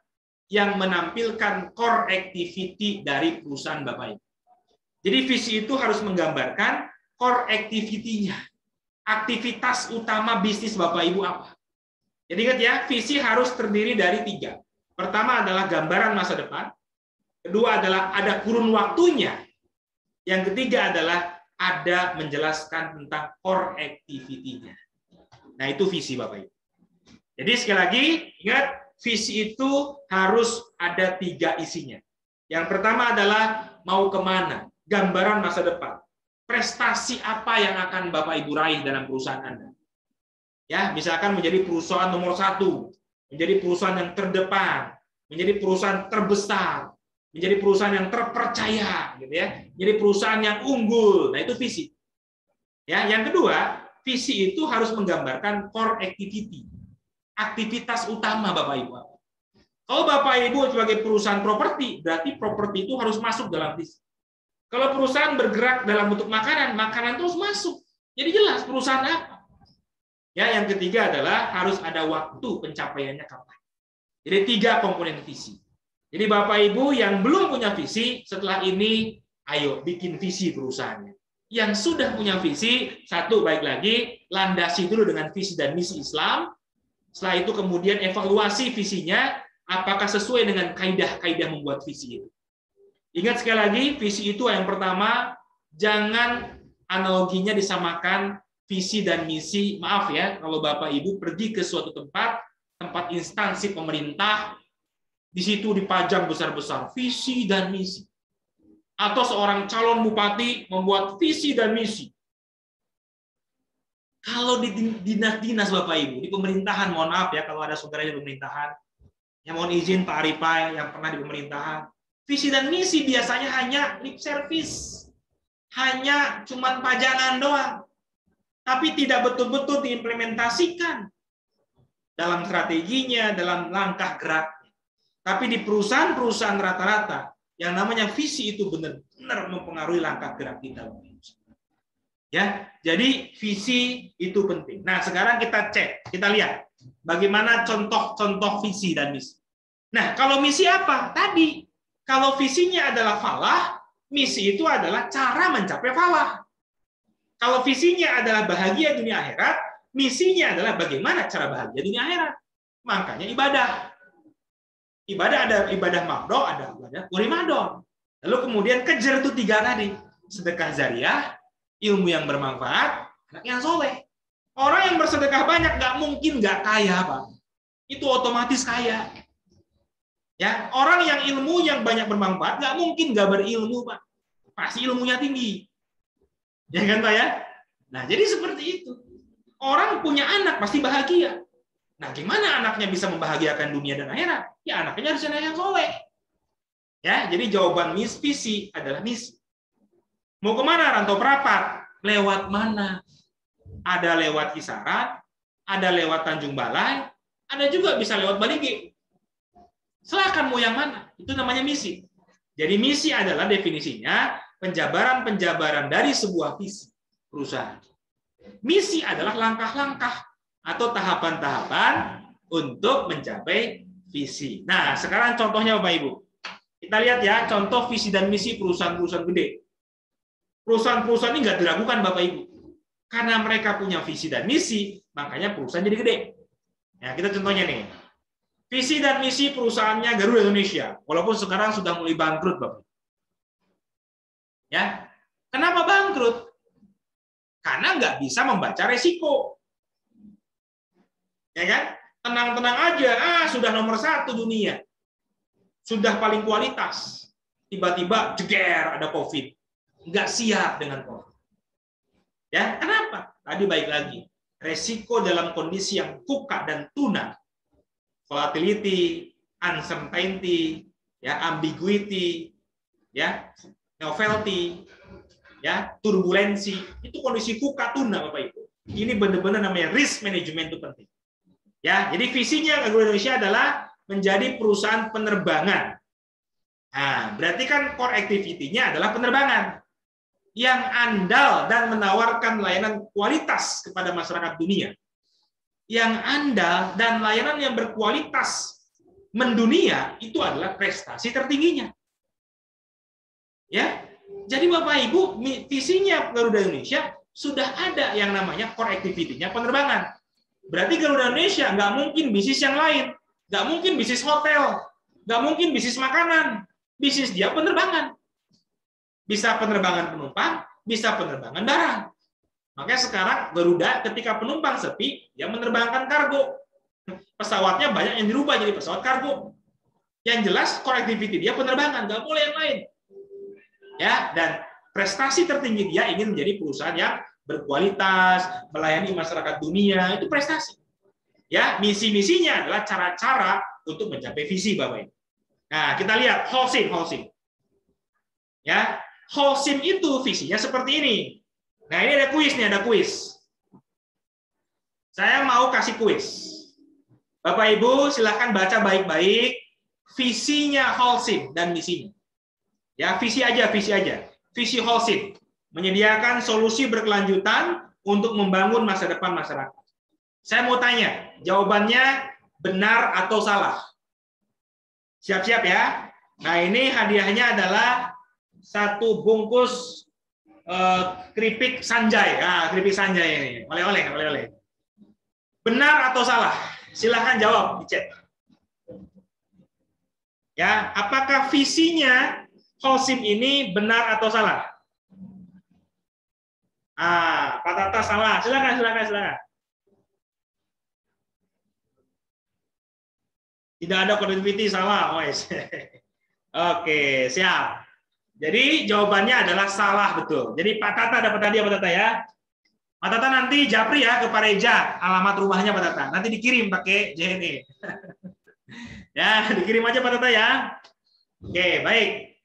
yang menampilkan core activity dari perusahaan Bapak Ibu. Jadi visi itu harus menggambarkan core activity-nya. Aktivitas utama bisnis Bapak Ibu apa? Jadi ingat ya, visi harus terdiri dari 3. Pertama adalah gambaran masa depan. Kedua adalah ada kurun waktunya. Yang ketiga adalah ada menjelaskan tentang core activity-nya. Nah, itu visi Bapak Ibu. Jadi sekali lagi, ingat, visi itu harus ada 3 isinya. Yang pertama adalah mau kemana, gambaran masa depan. Prestasi apa yang akan Bapak Ibu raih dalam perusahaan Anda. Ya, misalkan menjadi perusahaan nomor 1, menjadi perusahaan yang terdepan, menjadi perusahaan terbesar, menjadi perusahaan yang terpercaya, gitu ya, menjadi perusahaan yang unggul. Nah, itu visi. Ya, yang kedua, visi itu harus menggambarkan core activity, aktivitas utama Bapak Ibu. Kalau Bapak Ibu sebagai perusahaan properti, berarti properti itu harus masuk dalam visi. Kalau perusahaan bergerak dalam bentuk makanan, makanan itu harus masuk. Jadi jelas perusahaan apa. Ya, yang ketiga adalah harus ada waktu pencapaiannya kapan. Jadi 3 komponen visi. Jadi Bapak Ibu yang belum punya visi, setelah ini ayo bikin visi perusahaannya. Yang sudah punya visi, satu, baik lagi, landasi dulu dengan visi dan misi Islam. Setelah itu kemudian evaluasi visinya, apakah sesuai dengan kaidah-kaidah membuat visi itu. Ingat sekali lagi, visi itu yang pertama, jangan analoginya disamakan visi dan misi. Maaf ya, kalau Bapak Ibu pergi ke suatu tempat instansi pemerintah, di situ dipajang besar-besar visi dan misi. Atau seorang calon bupati membuat visi dan misi. Kalau di dinas-dinas Bapak Ibu, di pemerintahan, mohon maaf ya kalau ada saudara di pemerintahan, yang mohon izin Pak Aripai yang pernah di pemerintahan, visi dan misi biasanya hanya lip service, hanya cuman pajangan doang, tapi tidak betul-betul diimplementasikan dalam strateginya, dalam langkah geraknya. Tapi di perusahaan-perusahaan rata-rata, yang namanya visi itu benar-benar mempengaruhi langkah gerak kita. Ya, jadi visi itu penting. Nah, sekarang kita cek, kita lihat bagaimana contoh-contoh visi dan misi. Nah, kalau misi apa? Tadi, kalau visinya adalah falah, misi itu adalah cara mencapai falah. Kalau visinya adalah bahagia dunia akhirat, misinya adalah bagaimana cara bahagia dunia akhirat. Makanya ibadah. Ibadah ada ibadah makdo, ada ibadah Ramadan. Lalu kemudian kejar itu 3 tadi. Sedekah jariah, ilmu yang bermanfaat, anak yang soleh. Orang yang bersedekah banyak nggak mungkin nggak kaya, Pak. Itu otomatis kaya. Ya, orang yang ilmu yang banyak bermanfaat nggak mungkin nggak berilmu, Pak. Pasti ilmunya tinggi. Ya kan, Pak ya? Nah, jadi seperti itu. Orang punya anak pasti bahagia. Nah, gimana anaknya bisa membahagiakan dunia dan akhirat? Ya, anaknya harus anak yang soleh. Ya, jadi jawaban visi adalah misi. Mau kemana rantau perapat? Lewat mana? Ada lewat Kisaran, ada lewat Tanjung Balai, ada juga bisa lewat Balige. Silakan mau yang mana? Itu namanya misi. Jadi misi adalah definisinya penjabaran-penjabaran dari sebuah visi perusahaan. Misi adalah langkah-langkah atau tahapan-tahapan untuk mencapai visi. Nah, sekarang contohnya Bapak Ibu. Kita lihat ya, contoh visi dan misi perusahaan-perusahaan gede. Perusahaan-perusahaan ini nggak diragukan Bapak Ibu. Karena mereka punya visi dan misi, makanya perusahaan jadi gede. Ya, kita contohnya nih. Visi dan misi perusahaannya Garuda Indonesia, walaupun sekarang sudah mulai bangkrut, Bapak. Ya, kenapa bangkrut? Karena nggak bisa membaca resiko. Ya kan? Tenang-tenang aja, sudah nomor 1 dunia. Sudah paling kualitas. Tiba-tiba jeger ada COVID. Nggak siap dengan COVID. Ya, kenapa? Tadi baik lagi. Resiko dalam kondisi yang kuka dan tuna. Volatility, uncertainty, ya, ambiguity, ya, novelty, ya, turbulensi, itu kondisi kuka tuna Bapak Ibu. Ini benar-benar namanya risk management itu penting. Ya, jadi visinya Garuda Indonesia adalah menjadi perusahaan penerbangan. Nah, berarti kan core activity-nya adalah penerbangan yang andal dan menawarkan layanan kualitas kepada masyarakat dunia. Yang andal dan layanan yang berkualitas mendunia itu adalah prestasi tertingginya. Ya, jadi Bapak Ibu, visinya Garuda Indonesia sudah ada yang namanya core activity-nya penerbangan. Berarti Garuda Indonesia nggak mungkin bisnis yang lain, nggak mungkin bisnis hotel, nggak mungkin bisnis makanan, bisnis dia penerbangan. Bisa penerbangan penumpang, bisa penerbangan barang. Makanya sekarang Garuda ketika penumpang sepi, dia menerbangkan kargo. Pesawatnya banyak yang dirubah jadi pesawat kargo. Yang jelas core activity dia penerbangan, nggak boleh yang lain. Ya, dan prestasi tertinggi dia ingin menjadi perusahaan yang berkualitas, melayani masyarakat dunia, itu prestasi. Ya, misi-misinya adalah cara-cara untuk mencapai visi, Bapak Ibu. Nah, kita lihat Holcim. Ya, Holcim itu visinya seperti ini. Nah, ini ada kuis nih, ada kuis. Saya mau kasih kuis. Bapak Ibu silakan baca baik-baik visinya Holcim dan misinya. Ya, visi aja. Visi Holcim menyediakan solusi berkelanjutan untuk membangun masa depan masyarakat. Saya mau tanya, jawabannya benar atau salah? Siap-siap ya. Nah, ini hadiahnya adalah 1 bungkus keripik Sanjay. Nah, keripik Sanjay ini. Oleh-oleh. Benar atau salah? Silahkan jawab di chat. Ya, apakah visinya Holcim ini benar atau salah? Pak Tata salah. Silakan. Tidak ada connectivity, salah. Oke, siap. Jadi jawabannya adalah salah, betul. Jadi Pak Tata dapat hadiah, Pak Tata ya. Pak Tata nanti japri ya ke Pak Reja, alamat rumahnya Pak Tata. Nanti dikirim pakai JNE. Ya, dikirim aja Pak Tata ya. Oke, baik.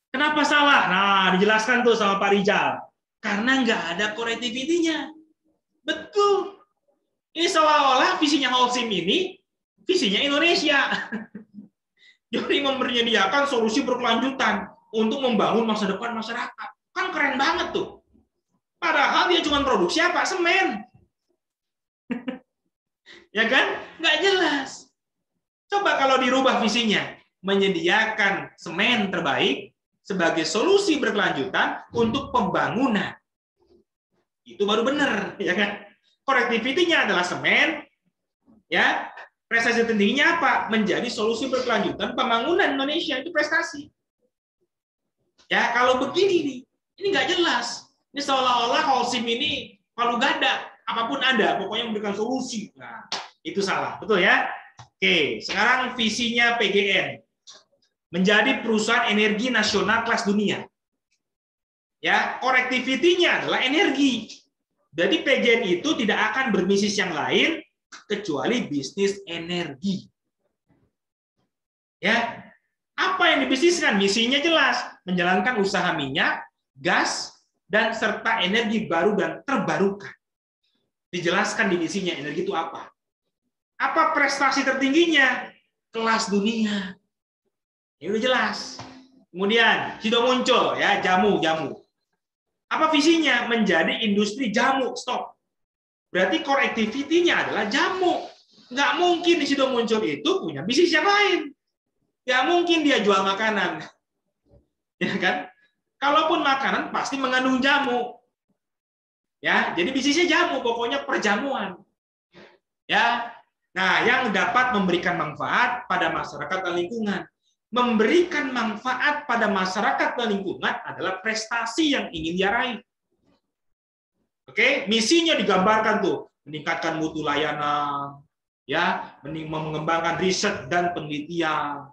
Kenapa salah? Nah, dijelaskan tuh sama Pak Rijal. Karena nggak ada connectivity-nya. Betul. Ini seolah-olah visinya Holcim ini visinya Indonesia. Jadi menyediakan solusi berkelanjutan untuk membangun masa depan masyarakat. Kan keren banget tuh. Padahal dia cuma produksi apa? Semen. Ya kan? Nggak jelas. Coba kalau dirubah visinya. Menyediakan semen terbaik sebagai solusi berkelanjutan untuk pembangunan. Itu baru benar. Ya kan? Connectivity-nya adalah semen. Ya, prestasi tertingginya apa? Menjadi solusi berkelanjutan pembangunan Indonesia, itu prestasi. Ya, kalau begini nih, ini nggak jelas. Ini seolah-olah Holcim ini palu gada, apapun ada, pokoknya memberikan solusi. Nah, itu salah, betul ya? Oke, sekarang visinya PGN. Menjadi perusahaan energi nasional kelas dunia. Ya, connectivity-nya adalah energi. Jadi PGN itu tidak akan berbisnis yang lain kecuali bisnis energi. Ya, apa yang dibisniskan? Misinya jelas, menjalankan usaha minyak, gas, dan serta energi baru dan terbarukan. Dijelaskan di misinya, energi itu apa? Apa prestasi tertingginya? Kelas dunia. Ini udah jelas. Kemudian sudah muncul ya jamu. Apa visinya? Menjadi industri jamu. Stop. Berarti core activity-nya adalah jamu. Nggak mungkin di situ muncul itu punya bisnis yang lain. Nggak mungkin dia jual makanan. Ya kan? Kalaupun makanan pasti mengandung jamu. Ya, jadi bisnisnya jamu, pokoknya perjamuan. Ya. Nah, yang dapat memberikan manfaat pada masyarakat dan lingkungan. Memberikan manfaat pada masyarakat dan lingkungan adalah prestasi yang ingin dia raih. Oke, misinya digambarkan tuh, meningkatkan mutu layanan, ya, mengembangkan riset dan penelitian,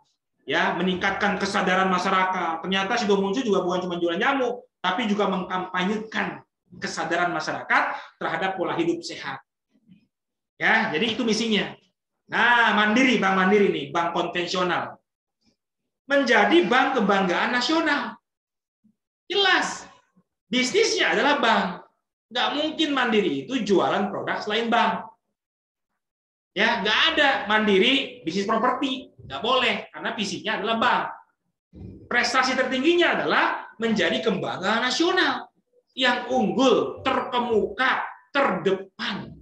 ya, meningkatkan kesadaran masyarakat. Ternyata sudah muncul juga bukan cuma jualan jamu, tapi juga mengkampanyekan kesadaran masyarakat terhadap pola hidup sehat. Ya, jadi itu misinya. Nah, Mandiri, Bank Mandiri nih, bank konvensional. Menjadi bank kebanggaan nasional. Jelas, bisnisnya adalah bank. Nggak mungkin Mandiri itu jualan produk selain bank. Ya, nggak ada Mandiri bisnis properti, nggak boleh karena visinya adalah bank. Prestasi tertingginya adalah menjadi kebanggaan nasional yang unggul, terkemuka, terdepan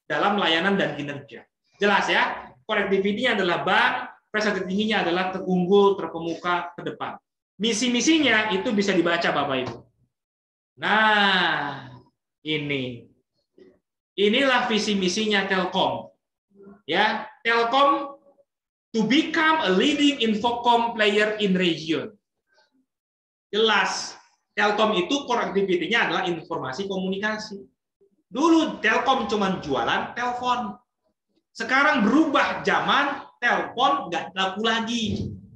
dalam layanan dan kinerja. Jelas ya, connectivity-nya adalah bank, prestasi tertingginya adalah terunggul, terkemuka, terdepan. Misi-misinya itu bisa dibaca Bapak Ibu. Nah, inilah visi misinya Telkom. Ya, Telkom to become a leading infocom player in region. Jelas, Telkom itu core activity-nya adalah informasi komunikasi. Dulu Telkom cuma jualan telepon. Sekarang berubah zaman, telepon nggak laku lagi.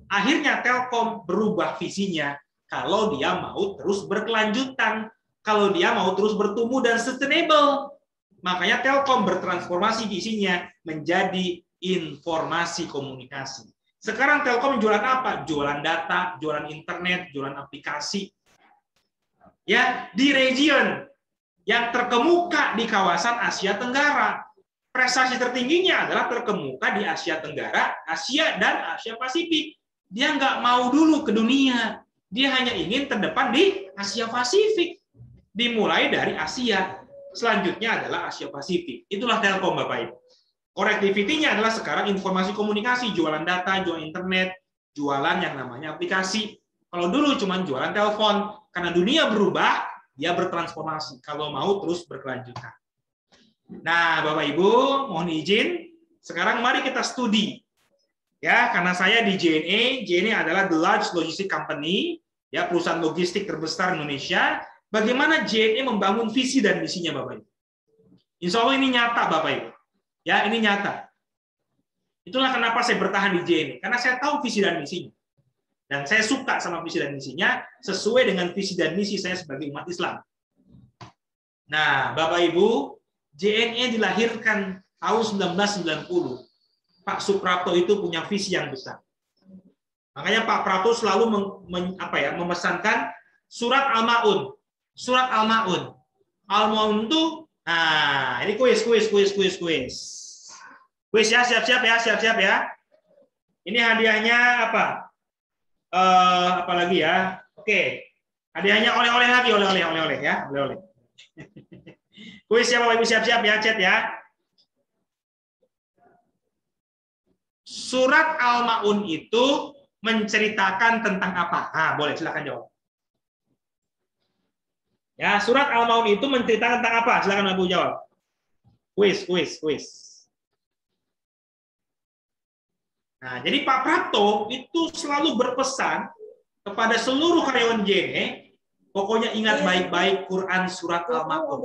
Akhirnya Telkom berubah visinya kalau dia mau terus berkelanjutan. Kalau dia mau terus bertumbuh dan sustainable. Makanya Telkom bertransformasi visinya menjadi informasi komunikasi. Sekarang Telkom jualan apa? Jualan data, jualan internet, jualan aplikasi. Ya, di region yang terkemuka di kawasan Asia Tenggara. Prestasi tertingginya adalah terkemuka di Asia Tenggara, Asia, dan Asia Pasifik. Dia nggak mau dulu ke dunia. Dia hanya ingin terdepan di Asia Pasifik. Dimulai dari Asia. Selanjutnya adalah Asia Pasifik. Itulah Telkom, Bapak Ibu. Connectivity-nya adalah sekarang informasi komunikasi, jualan data, jualan internet, jualan yang namanya aplikasi. Kalau dulu cuma jualan telepon, karena dunia berubah, dia bertransformasi. Kalau mau terus berkelanjutan. Nah, Bapak Ibu, mohon izin, sekarang mari kita studi. Ya, karena saya di JNE, JNE adalah the large logistic company, ya perusahaan logistik terbesar Indonesia. Bagaimana JNE membangun visi dan misinya, Bapak Ibu? Insya Allah ini nyata, Bapak Ibu. Ya, ini nyata. Itulah kenapa saya bertahan di JNE, karena saya tahu visi dan misinya. Dan saya suka sama visi dan misinya, sesuai dengan visi dan misi saya sebagai umat Islam. Nah, Bapak Ibu, JNE dilahirkan tahun 1990. Pak Suprapto itu punya visi yang besar. Makanya Pak Prabowo selalu memesankan surat Al-Maun. Surat Al-Maun. Al-Maun itu, nah ini kuis. Kuis ya, siap-siap ya. Ini hadiahnya apa? Apa lagi ya? Oke. Hadiahnya oleh-oleh lagi, oleh-oleh ya, oleh-oleh. Kuis ya Bapak Ibu, siap-siap ya, chat ya. Surat Al-Maun itu menceritakan tentang apa? Nah, boleh silakan jawab. Ya, surat Al-Maun itu menceritakan tentang apa? Silakan Ibu jawab. Kuis. Nah, jadi Pak Prapto itu selalu berpesan kepada seluruh karyawan JNE, pokoknya ingat baik-baik Quran surat Al-Maun.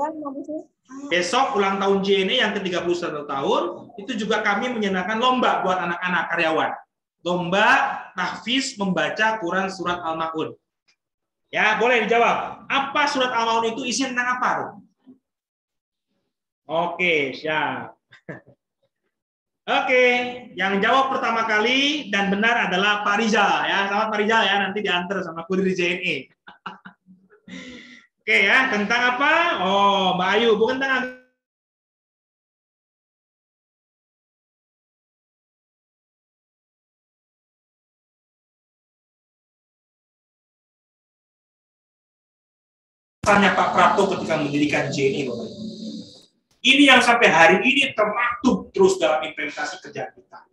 Besok ulang tahun JNE yang ke-31 tahun, itu juga kami menyenangkan lomba buat anak-anak karyawan. Lomba tahfiz membaca Quran surat Al-Maun. Ya, boleh dijawab. Apa surat Al-Maun itu isinya tentang apa? Oke, siap. Oke, yang jawab pertama kali dan benar adalah Pak Rizal ya. Selamat Pak Rizal ya, nanti diantar sama kurir JNE. Oke ya, tentang apa? Oh, Mbak Ayu, bukan tentang tanya Pak Prapto ketika mendirikan JNE, Bapak Ibu. Ini yang sampai hari ini termaktub terus dalam implementasi kerjaan kita.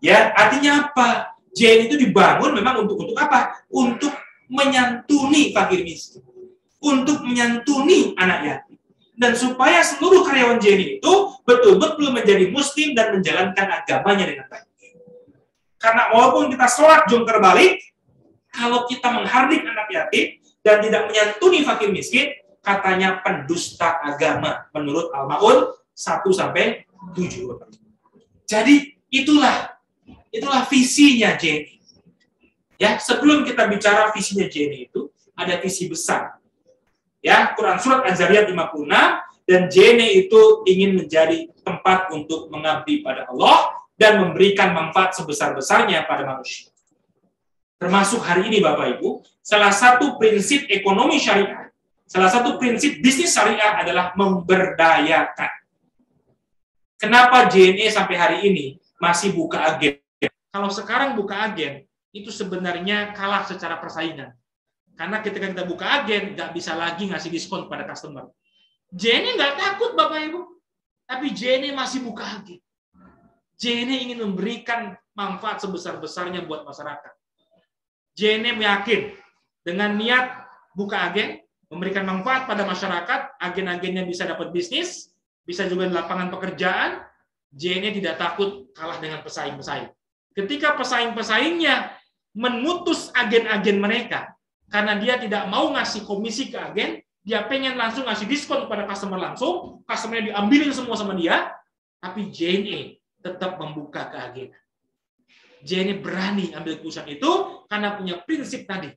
Ya, artinya apa? JNE itu dibangun memang untuk apa? Untuk menyantuni fakir miskin, untuk menyantuni anak yatim, dan supaya seluruh karyawan JNE itu betul-betul menjadi muslim dan menjalankan agamanya dengan baik. Karena walaupun kita sholat jungkir balik, kalau kita menghardik anak yatim dan tidak menyantuni fakir miskin, katanya pendusta agama menurut Al-Maun 1-7. Jadi itulah visinya JNE. Ya, sebelum kita bicara visinya JNE itu ada visi besar. Ya, Quran surat Az-Zariyat 56 dan JNE itu ingin menjadi tempat untuk mengabdi pada Allah dan memberikan manfaat sebesar-besarnya pada manusia. Termasuk hari ini Bapak Ibu, salah satu prinsip ekonomi syariah, salah satu prinsip bisnis syariah adalah memberdayakan. Kenapa JNE sampai hari ini masih buka agen? Kalau sekarang buka agen, itu sebenarnya kalah secara persaingan. Karena ketika kita buka agen, nggak bisa lagi ngasih diskon pada customer. JNE nggak takut Bapak Ibu, tapi JNE masih buka agen. JNE ingin memberikan manfaat sebesar-besarnya buat masyarakat. JNE yakin dengan niat buka agen, memberikan manfaat pada masyarakat, agen-agennya bisa dapat bisnis, bisa juga lapangan pekerjaan, JNE tidak takut kalah dengan pesaing-pesaing. Ketika pesaing-pesaingnya memutus agen-agen mereka, karena dia tidak mau ngasih komisi ke agen, dia pengen langsung ngasih diskon kepada customer langsung, customer-nya diambilin semua sama dia, tapi JNE tetap membuka ke agen. JNE berani ambil keputusan itu karena punya prinsip tadi.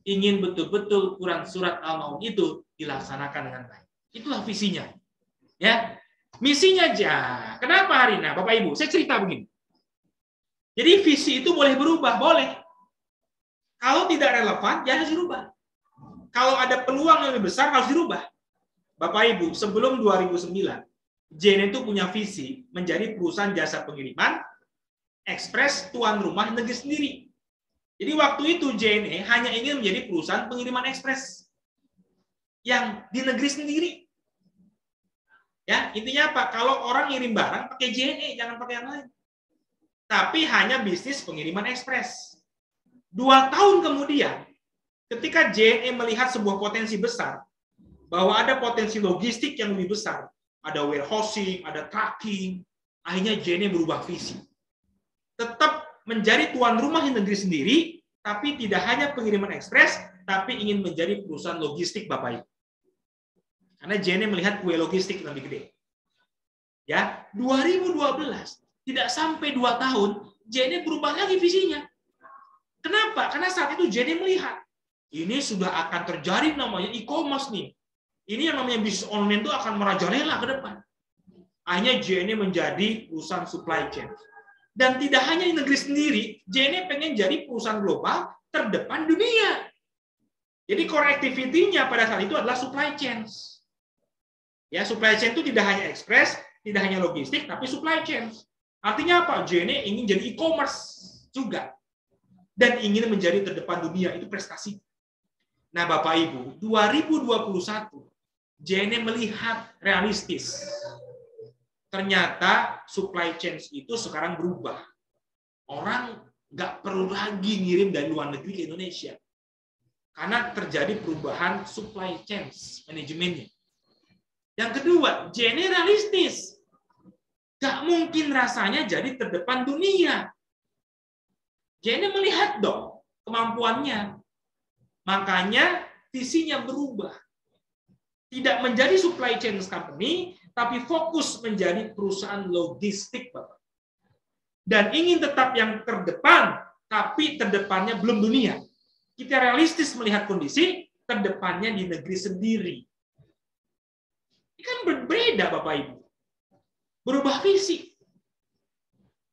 Ingin betul-betul Quran surat Al-Maun itu dilaksanakan dengan baik. Itulah visinya. Ya, Misinya aja. Kenapa Harina? Bapak Ibu, saya cerita begini. Jadi visi itu boleh berubah, boleh. Kalau tidak relevan, ya harus dirubah. Kalau ada peluang yang lebih besar, harus dirubah. Bapak Ibu, sebelum 2009, JNE itu punya visi menjadi perusahaan jasa pengiriman, ekspres tuan rumah negeri sendiri. Jadi waktu itu JNE hanya ingin menjadi perusahaan pengiriman ekspres yang di negeri sendiri. Ya, intinya apa? Kalau orang ngirim barang pakai JNE, jangan pakai yang lain. Tapi hanya bisnis pengiriman ekspres. 2 tahun kemudian, ketika JNE melihat sebuah potensi besar, bahwa ada potensi logistik yang lebih besar, ada warehousing, ada tracking, akhirnya JNE berubah visi. Tetap menjadi tuan rumah di negeri sendiri, tapi tidak hanya pengiriman ekspres, tapi ingin menjadi perusahaan logistik, Bapak Ibu. Karena JNE melihat kue logistik lebih gede. Ya, 2012, tidak sampai 2 tahun, JNE berubah lagi visinya. Kenapa? Karena saat itu JNE melihat, ini sudah akan terjadi namanya e-commerce nih. Ini yang namanya bisnis online itu akan merajalela ke depan. Akhirnya JNE menjadi perusahaan supply chain. Dan tidak hanya di negeri sendiri, JNE pengen jadi perusahaan global terdepan dunia. Jadi core activity-nya pada saat itu adalah supply chain. Ya, supply chain itu tidak hanya ekspres, tidak hanya logistik, tapi supply chain. Artinya apa? JNE ingin jadi e-commerce juga. Dan ingin menjadi terdepan dunia, itu prestasi. Nah, Bapak Ibu, 2021, JNE melihat realistis. Ternyata supply chain itu sekarang berubah. Orang nggak perlu lagi ngirim dari luar negeri ke Indonesia. Karena terjadi perubahan supply chain manajemennya. Yang kedua, JNE realistis. Nggak mungkin rasanya jadi terdepan dunia. JNE melihat dong kemampuannya. Makanya visinya berubah. Tidak menjadi supply chain company, tapi fokus menjadi perusahaan logistik, Bapak. Dan ingin tetap yang terdepan, tapi terdepannya belum dunia. Kita realistis melihat kondisi, terdepannya di negeri sendiri. Ini kan berbeda, Bapak Ibu. Berubah visi.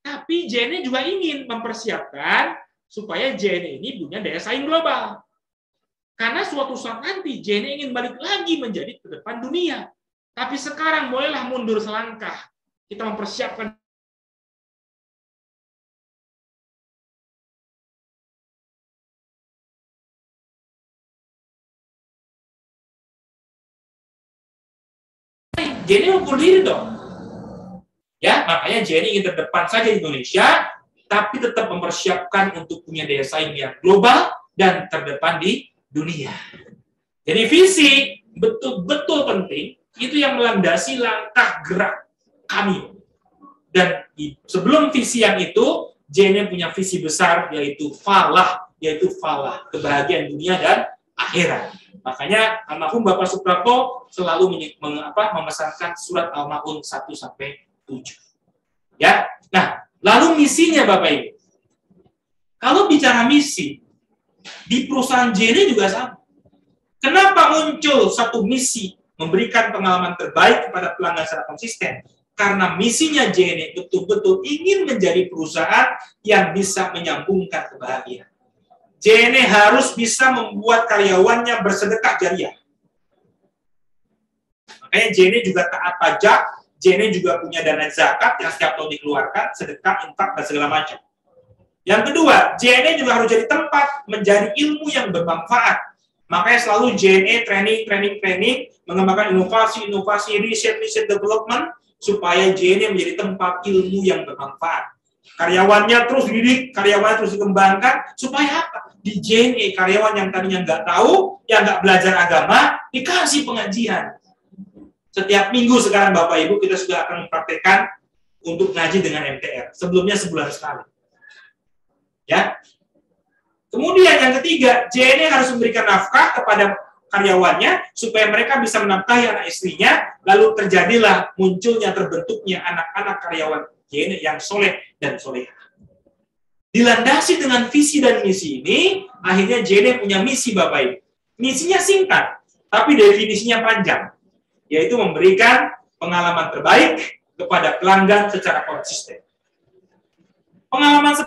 Tapi JNE juga ingin mempersiapkan supaya JNE ini punya daya saing global. Karena suatu saat nanti JNE ingin balik lagi menjadi terdepan dunia. Tapi sekarang bolehlah mundur selangkah. Kita mempersiapkan JNE ukur diri dong. Ya, makanya JNE ingin terdepan saja di Indonesia, tapi tetap mempersiapkan untuk punya daya saing yang global dan terdepan di dunia. Jadi visi betul-betul penting, itu yang melandasi langkah gerak kami. Dan sebelum visi yang itu, JNE punya visi besar, yaitu falah, kebahagiaan dunia dan akhirat. Makanya almarhum Bapak Suprapto selalu memesankan surat Al-Maun 1-7. Ya. Nah, lalu misinya Bapak Ibu. Kalau bicara misi, di perusahaan JNE juga sama. Kenapa muncul satu misi memberikan pengalaman terbaik kepada pelanggan secara konsisten? Karena misinya JNE betul-betul ingin menjadi perusahaan yang bisa menyambungkan kebahagiaan. JNE harus bisa membuat karyawannya bersedekah jariah. Makanya JNE juga taat pajak, JNE juga punya dana zakat yang setiap tahun dikeluarkan, sedekah, infak, dan segala macam. Yang kedua, JNE juga harus jadi tempat menjadi ilmu yang bermanfaat. Makanya selalu JNE training, mengembangkan inovasi, riset development, supaya JNE menjadi tempat ilmu yang bermanfaat. Karyawannya terus dididik, karyawannya terus dikembangkan, supaya apa? Di JNE, karyawan yang tadinya nggak tahu, yang nggak belajar agama, dikasih pengajian. Setiap minggu sekarang Bapak Ibu, kita sudah akan mempraktekkan untuk ngaji dengan MTR. Sebelumnya sebulan sekali. Ya. Kemudian yang ketiga, JNE harus memberikan nafkah kepada karyawannya supaya mereka bisa menafkahi anak istrinya, lalu terjadilah munculnya terbentuknya anak-anak karyawan JNE yang soleh dan soleha. Dilandasi dengan visi dan misi ini, akhirnya JNE punya misi Bapak Ibu. Misinya singkat, tapi definisinya panjang, yaitu memberikan pengalaman terbaik kepada pelanggan secara konsisten. Pengalaman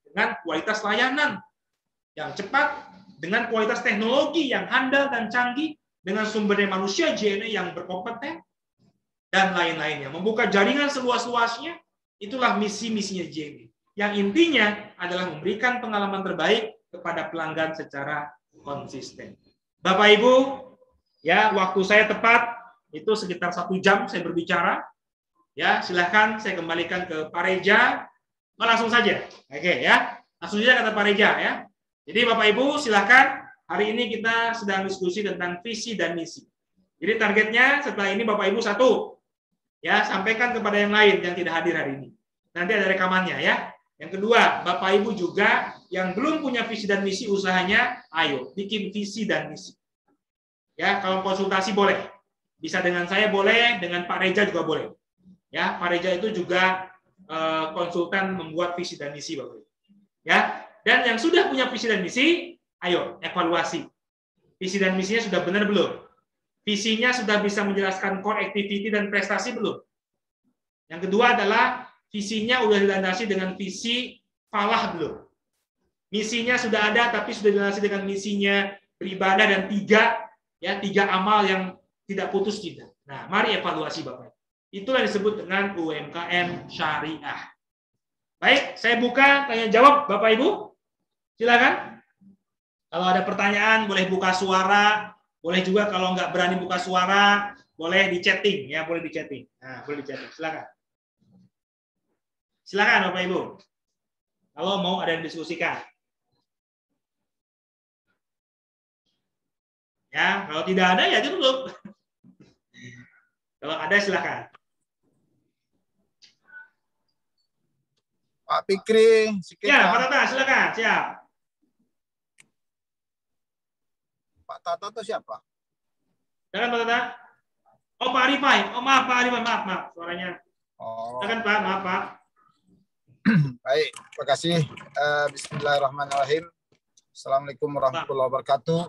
dengan kualitas layanan yang cepat, dengan kualitas teknologi yang handal dan canggih, dengan sumber daya manusia JNE yang berkompeten, dan lain-lainnya. Membuka jaringan seluas-luasnya, itulah misi-misinya JNE. Yang intinya adalah memberikan pengalaman terbaik kepada pelanggan secara konsisten. Bapak Ibu, ya waktu saya tepat itu sekitar 1 jam saya berbicara. Ya, silahkan saya kembalikan ke Pak Reja. Langsung saja. Oke ya. Langsung saja kata Pak Reja ya. Jadi Bapak Ibu silahkan, hari ini kita sedang diskusi tentang visi dan misi. Jadi targetnya setelah ini Bapak Ibu 1, ya sampaikan kepada yang lain yang tidak hadir hari ini. Nanti ada rekamannya ya. Yang kedua, Bapak Ibu juga yang belum punya visi dan misi, usahanya ayo bikin visi dan misi. Ya, kalau konsultasi boleh. Bisa dengan saya boleh, dengan Pak Reja juga boleh. Ya, Pak Reja itu juga konsultan membuat visi dan misi Bapak Ibu. Ya, dan yang sudah punya visi dan misi, ayo evaluasi. Visi dan misinya sudah benar belum? Visinya sudah bisa menjelaskan core activity dan prestasi belum? Yang kedua adalah visinya sudah dilandasi dengan visi falah belum? Misinya sudah ada tapi sudah dilandasi dengan misinya beribadah dan 3 amal yang tidak putus tidak. Nah, mari evaluasi Bapak. Itulah yang disebut dengan UMKM syariah. Baik, saya buka tanya jawab Bapak Ibu. Silakan. Kalau ada pertanyaan boleh buka suara, boleh juga kalau nggak berani buka suara, boleh di chatting ya, boleh di chatting. Nah, boleh di chatting. Silakan. Silakan Bapak Ibu. Kalau mau ada yang diskusikan. Ya, kalau tidak ada ya tutup. Kalau ada silakan. Pak Fikri, ya, Pak Tata, silakan. Siap. Pak Tata itu siapa? Silakan Pak Tata. Oh, Pak Arifai. Oh, maaf Pak Arifai, maaf suaranya. Oh. Silakan Pak, maaf Pak. Baik, terima kasih. Bismillahirrahmanirrahim. Assalamualaikum warahmatullahi wabarakatuh.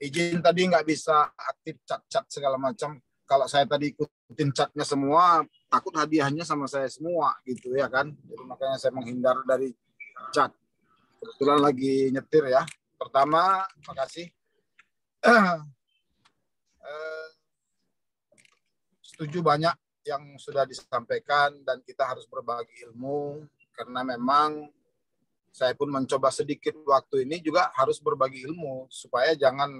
Izin tadi nggak bisa aktif chat segala macam. Kalau saya tadi ikutin chatnya semua, takut hadiahnya sama saya semua gitu ya kan. Jadi makanya saya menghindar dari chat. Kebetulan lagi nyetir ya. Pertama, terima kasih. Setuju banyak yang sudah disampaikan dan kita harus berbagi ilmu karena memang saya pun mencoba sedikit waktu ini juga harus berbagi ilmu supaya jangan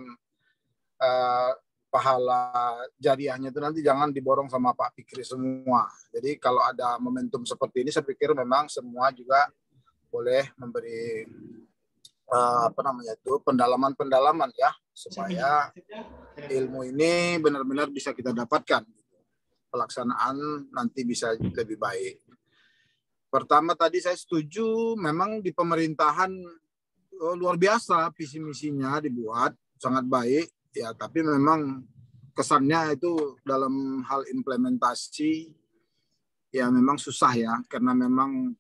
pahala jariahnya itu nanti jangan diborong sama Pak Fikri semua. Jadi kalau ada momentum seperti ini saya pikir memang semua juga boleh memberi pendalaman ya supaya ilmu ini benar-benar bisa kita dapatkan. Pelaksanaan nanti bisa lebih baik. Pertama tadi saya setuju memang di pemerintahan luar biasa visi misinya dibuat sangat baik ya, tapi memang kesannya itu dalam hal implementasi ya memang susah ya karena memang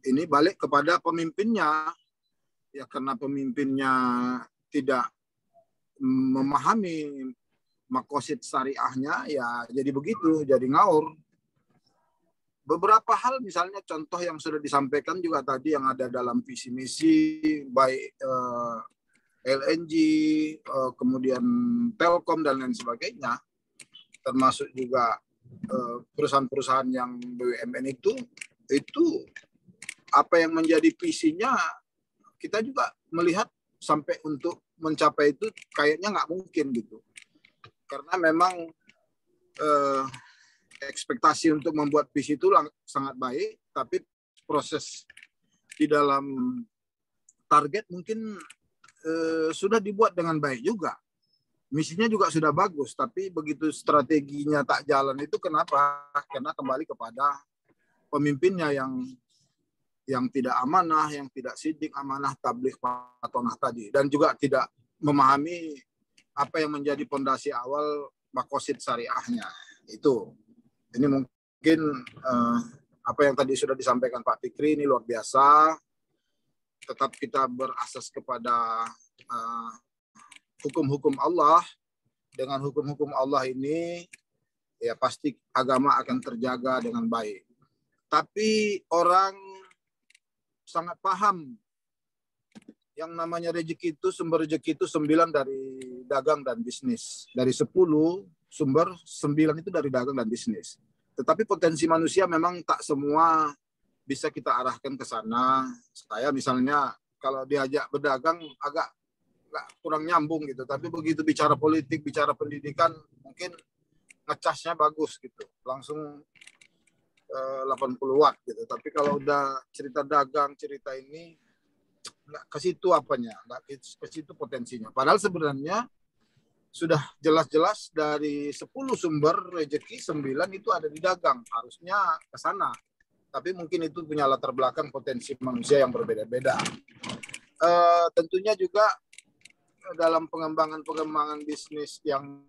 ini balik kepada pemimpinnya ya karena pemimpinnya tidak memahami makosid syariahnya ya jadi begitu, jadi ngaur. Beberapa hal misalnya contoh yang sudah disampaikan juga tadi yang ada dalam visi misi baik LNG, kemudian Telkom dan lain sebagainya, termasuk juga perusahaan-perusahaan yang BUMN itu apa yang menjadi visinya kita juga melihat sampai untuk mencapai itu kayaknya nggak mungkin gitu. Karena memang ekspektasi untuk membuat visi itu sangat baik, tapi proses di dalam target mungkin sudah dibuat dengan baik juga. Misinya juga sudah bagus, tapi begitu strateginya tak jalan itu kenapa? Karena kembali kepada pemimpinnya yang tidak amanah, yang tidak sidik amanah tabligh patonah tadi, dan juga tidak memahami apa yang menjadi fondasi awal makosid syariahnya. Ini mungkin apa yang tadi sudah disampaikan Pak Fikri ini luar biasa. Tetap kita berasas kepada hukum-hukum Allah. Dengan hukum-hukum Allah ini ya pasti agama akan terjaga dengan baik. Tapi orang sangat paham yang namanya rezeki itu, sumber rezeki itu 9 dari dagang dan bisnis. Dari 10 sumber, 9 itu dari dagang dan bisnis. Tetapi potensi manusia memang tak semua bisa kita arahkan ke sana. Saya misalnya kalau diajak berdagang agak kurang nyambung gitu. Tapi begitu bicara politik, bicara pendidikan, mungkin ngecasnya bagus gitu. Langsung 80 watt gitu. Tapi kalau udah cerita dagang, cerita ini, nggak ke situ apanya, nggak ke situ potensinya. Padahal sebenarnya sudah jelas-jelas dari 10 sumber rezeki 9 itu ada di dagang, harusnya ke sana. Tapi mungkin itu punya latar belakang potensi manusia yang berbeda-beda. Tentunya juga dalam pengembangan bisnis yang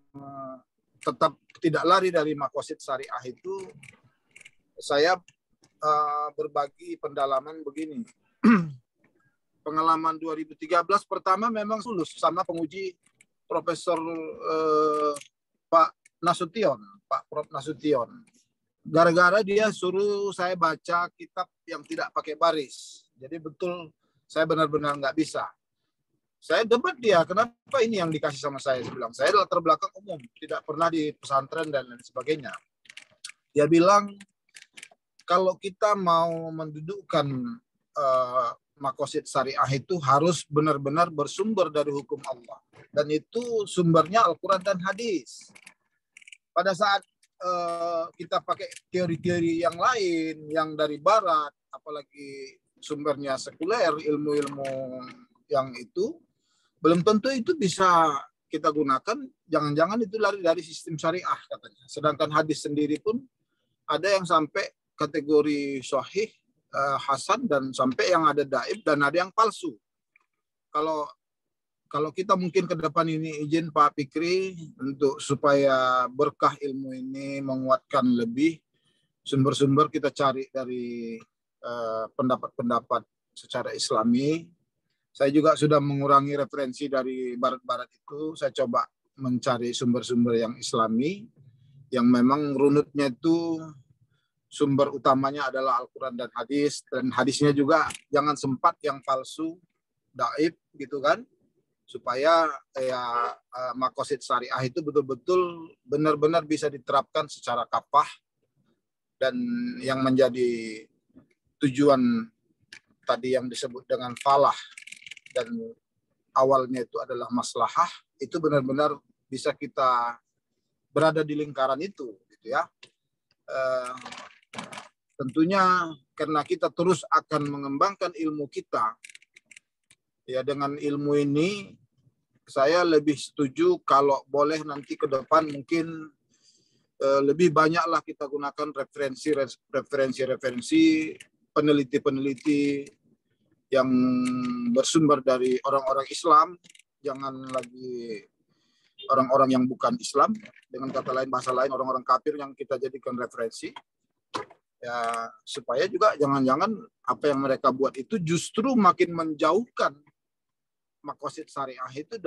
tetap tidak lari dari makosid syariah itu, saya berbagi pendalaman begini. Pengalaman 2013 pertama memang lulus sama penguji Profesor Pak Prof Nasution. Gara-gara dia suruh saya baca kitab yang tidak pakai baris. Jadi betul saya benar-benar nggak bisa. Saya debat dia, kenapa ini yang dikasih sama saya? Saya bilang, saya latar belakang umum, tidak pernah di pesantren dan lain sebagainya. Dia bilang, kalau kita mau mendudukkan makosid syariah itu harus benar-benar bersumber dari hukum Allah. Dan itu sumbernya Al-Quran dan hadis. Pada saat kita pakai teori-teori yang lain, yang dari barat, apalagi sumbernya sekuler, ilmu-ilmu yang itu, belum tentu itu bisa kita gunakan. Jangan-jangan itu lari dari sistem syariah katanya. Sedangkan hadis sendiri pun ada yang sampai kategori sahih, hasan, dan sampai yang ada daib dan ada yang palsu. Kalau kita mungkin ke depan ini izin Pak Fikri untuk supaya berkah ilmu ini menguatkan lebih, sumber-sumber kita cari dari pendapat-pendapat secara Islami. Saya juga sudah mengurangi referensi dari barat-barat itu. Saya coba mencari sumber-sumber yang Islami, yang memang runutnya itu sumber utamanya adalah Al-Quran dan hadis. Dan hadisnya juga jangan sempat yang palsu, daib gitu kan. Supaya makosid syariah itu betul-betul benar-benar bisa diterapkan secara kafah. Dan yang menjadi tujuan tadi yang disebut dengan falah, dan awalnya itu adalah maslahah, itu benar-benar bisa kita berada di lingkaran itu, gitu ya. Tentunya karena kita terus akan mengembangkan ilmu kita, ya dengan ilmu ini saya lebih setuju kalau boleh nanti ke depan mungkin lebih banyaklah kita gunakan referensi peneliti-peneliti yang bersumber dari orang-orang Islam, jangan lagi orang-orang yang bukan Islam, dengan kata lain, bahasa lain, orang-orang kafir yang kita jadikan referensi. Ya, supaya juga jangan-jangan apa yang mereka buat itu justru makin menjauhkan makosid syariah itu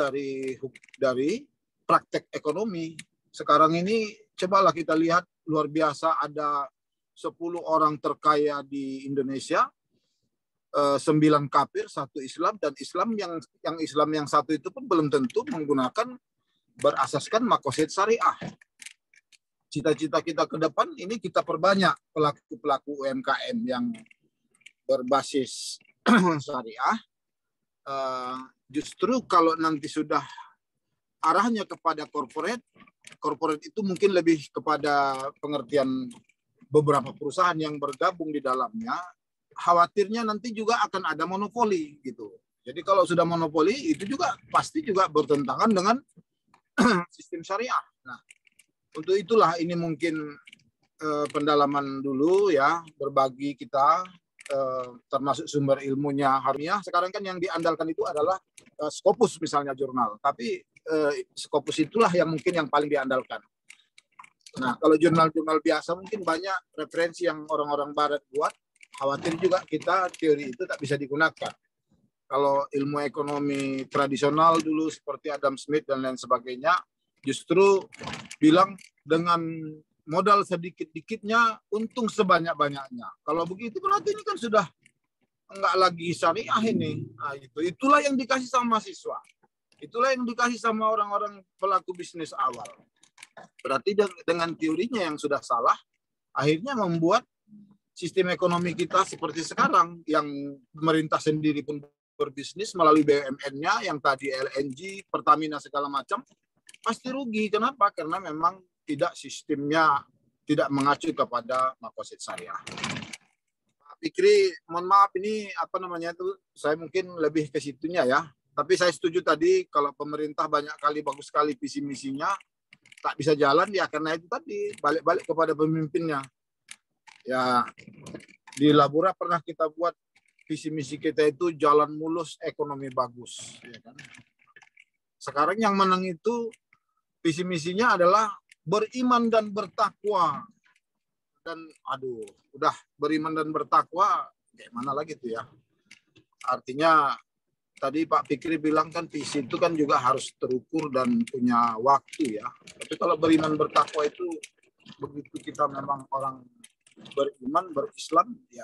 dari praktek ekonomi. Sekarang ini cobalah kita lihat, luar biasa, ada 10 orang terkaya di Indonesia, 9 kafir, 1 Islam, dan Islam yang satu itu pun belum tentu menggunakan berasaskan makosid syariah. Cita-cita kita ke depan ini kita perbanyak pelaku-pelaku UMKM yang berbasis syariah. Justru kalau nanti sudah arahnya kepada corporate itu mungkin lebih kepada pengertian beberapa perusahaan yang bergabung di dalamnya. Khawatirnya nanti juga akan ada monopoli gitu. Jadi kalau sudah monopoli itu juga pasti juga bertentangan dengan sistem syariah. Nah, untuk itulah ini mungkin pendalaman dulu ya, berbagi kita termasuk sumber ilmunya harusnya. Sekarang kan yang diandalkan itu adalah Scopus misalnya jurnal, tapi Scopus itulah yang mungkin yang paling diandalkan. Nah, kalau jurnal-jurnal biasa mungkin banyak referensi yang orang-orang barat buat. Khawatir juga kita teori itu tak bisa digunakan. Kalau ilmu ekonomi tradisional dulu seperti Adam Smith dan lain sebagainya, justru bilang dengan modal sedikit-dikitnya, untung sebanyak-banyaknya. Kalau begitu berarti ini kan sudah enggak lagi syariah ini. Nah, itulah yang dikasih sama mahasiswa. Itulah yang dikasih sama orang-orang pelaku bisnis awal. Berarti dengan teorinya yang sudah salah, akhirnya membuat sistem ekonomi kita seperti sekarang, yang pemerintah sendiri pun berbisnis melalui BUMN-nya, yang tadi LNG, Pertamina segala macam, pasti rugi. Kenapa? Karena memang tidak sistemnya tidak mengacu kepada makosid syariah. Pak Fikri, mohon maaf ini apa namanya itu, saya mungkin lebih ke situnya ya. Tapi saya setuju tadi kalau pemerintah banyak kali bagus sekali visi misinya tak bisa jalan ya karena itu tadi balik-balik kepada pemimpinnya. Ya di Labura pernah kita buat visi misi kita itu jalan mulus ekonomi bagus. Ya kan? Sekarang yang menang itu visi misinya adalah beriman dan bertakwa. Dan aduh, udah beriman dan bertakwa, kayak mana lagi tuh ya? Artinya tadi Pak Fikri bilang kan visi itu kan juga harus terukur dan punya waktu ya. Tapi kalau beriman bertakwa itu begitu kita memang orang beriman, berislam, ya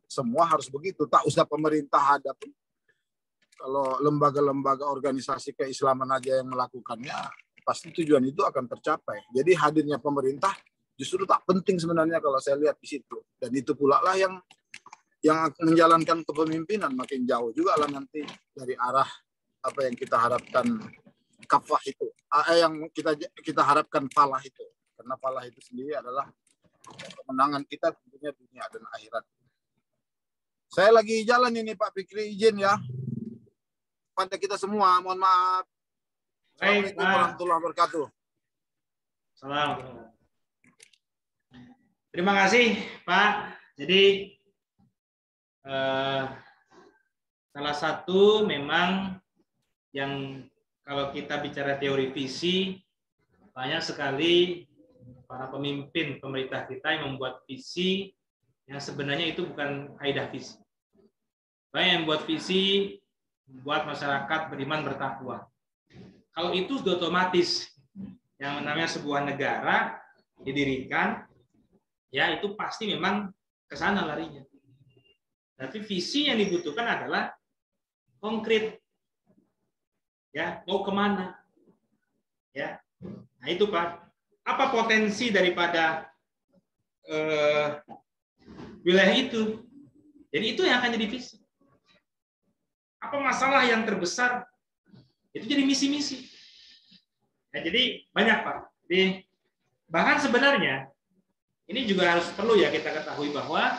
semua harus begitu. Tak usah pemerintah ada pun. Kalau lembaga-lembaga organisasi keislaman aja yang melakukannya, pasti tujuan itu akan tercapai. Jadi hadirnya pemerintah justru tak penting sebenarnya kalau saya lihat di situ. Dan itu pula lah yang menjalankan kepemimpinan makin jauh juga lah nanti dari arah apa yang kita harapkan kafah itu, yang kita harapkan falah itu, karena falah itu sendiri adalah kemenangan kita tentunya dunia dan akhirat. Saya lagi jalan ini Pak Fikri, izin ya pada kita semua, mohon maaf. Baik, Assalamualaikum warahmatullahi wabarakatuh. Salam. Terima kasih Pak. Jadi salah satu memang yang kalau kita bicara teori visi, banyak sekali para pemimpin pemerintah kita yang membuat visi yang sebenarnya itu bukan kaidah visi. Banyak yang membuat visi membuat masyarakat beriman bertakwa. Kalau itu sudah otomatis yang namanya sebuah negara didirikan, ya itu pasti memang ke sana larinya. Tapi visi yang dibutuhkan adalah konkret, ya mau kemana, ya. Nah itu Pak, apa potensi daripada wilayah itu? Jadi itu yang akan jadi visi. Apa masalah yang terbesar? Itu jadi misi-misi. Ya, jadi banyak Pak. Bahkan sebenarnya ini juga harus perlu ya kita ketahui bahwa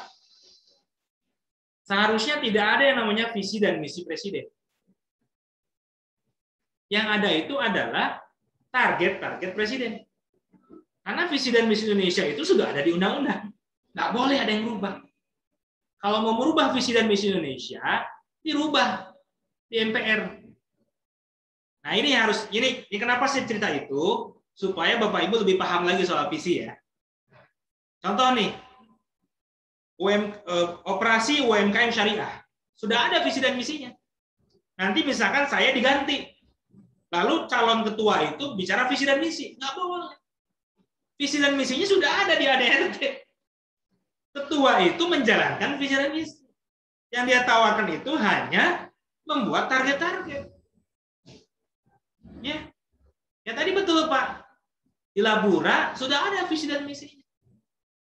seharusnya tidak ada yang namanya visi dan misi presiden. Yang ada itu adalah target-target presiden. Karena visi dan misi Indonesia itu sudah ada di undang-undang. Nggak boleh ada yang rubah. Kalau mau merubah visi dan misi Indonesia, dirubah di MPR. Nah ini harus, ini kenapa saya cerita itu, supaya Bapak Ibu lebih paham lagi soal visi ya. Contoh nih, operasi UMKM syariah sudah ada visi dan misinya. Nanti misalkan saya diganti, lalu calon ketua itu bicara visi dan misi, nggak boleh. Visi dan misinya sudah ada di ADRT. Ketua itu menjalankan visi dan misi. Yang dia tawarkan itu hanya membuat target-target. Ya tadi betul Pak. Di Labura sudah ada visi dan misinya.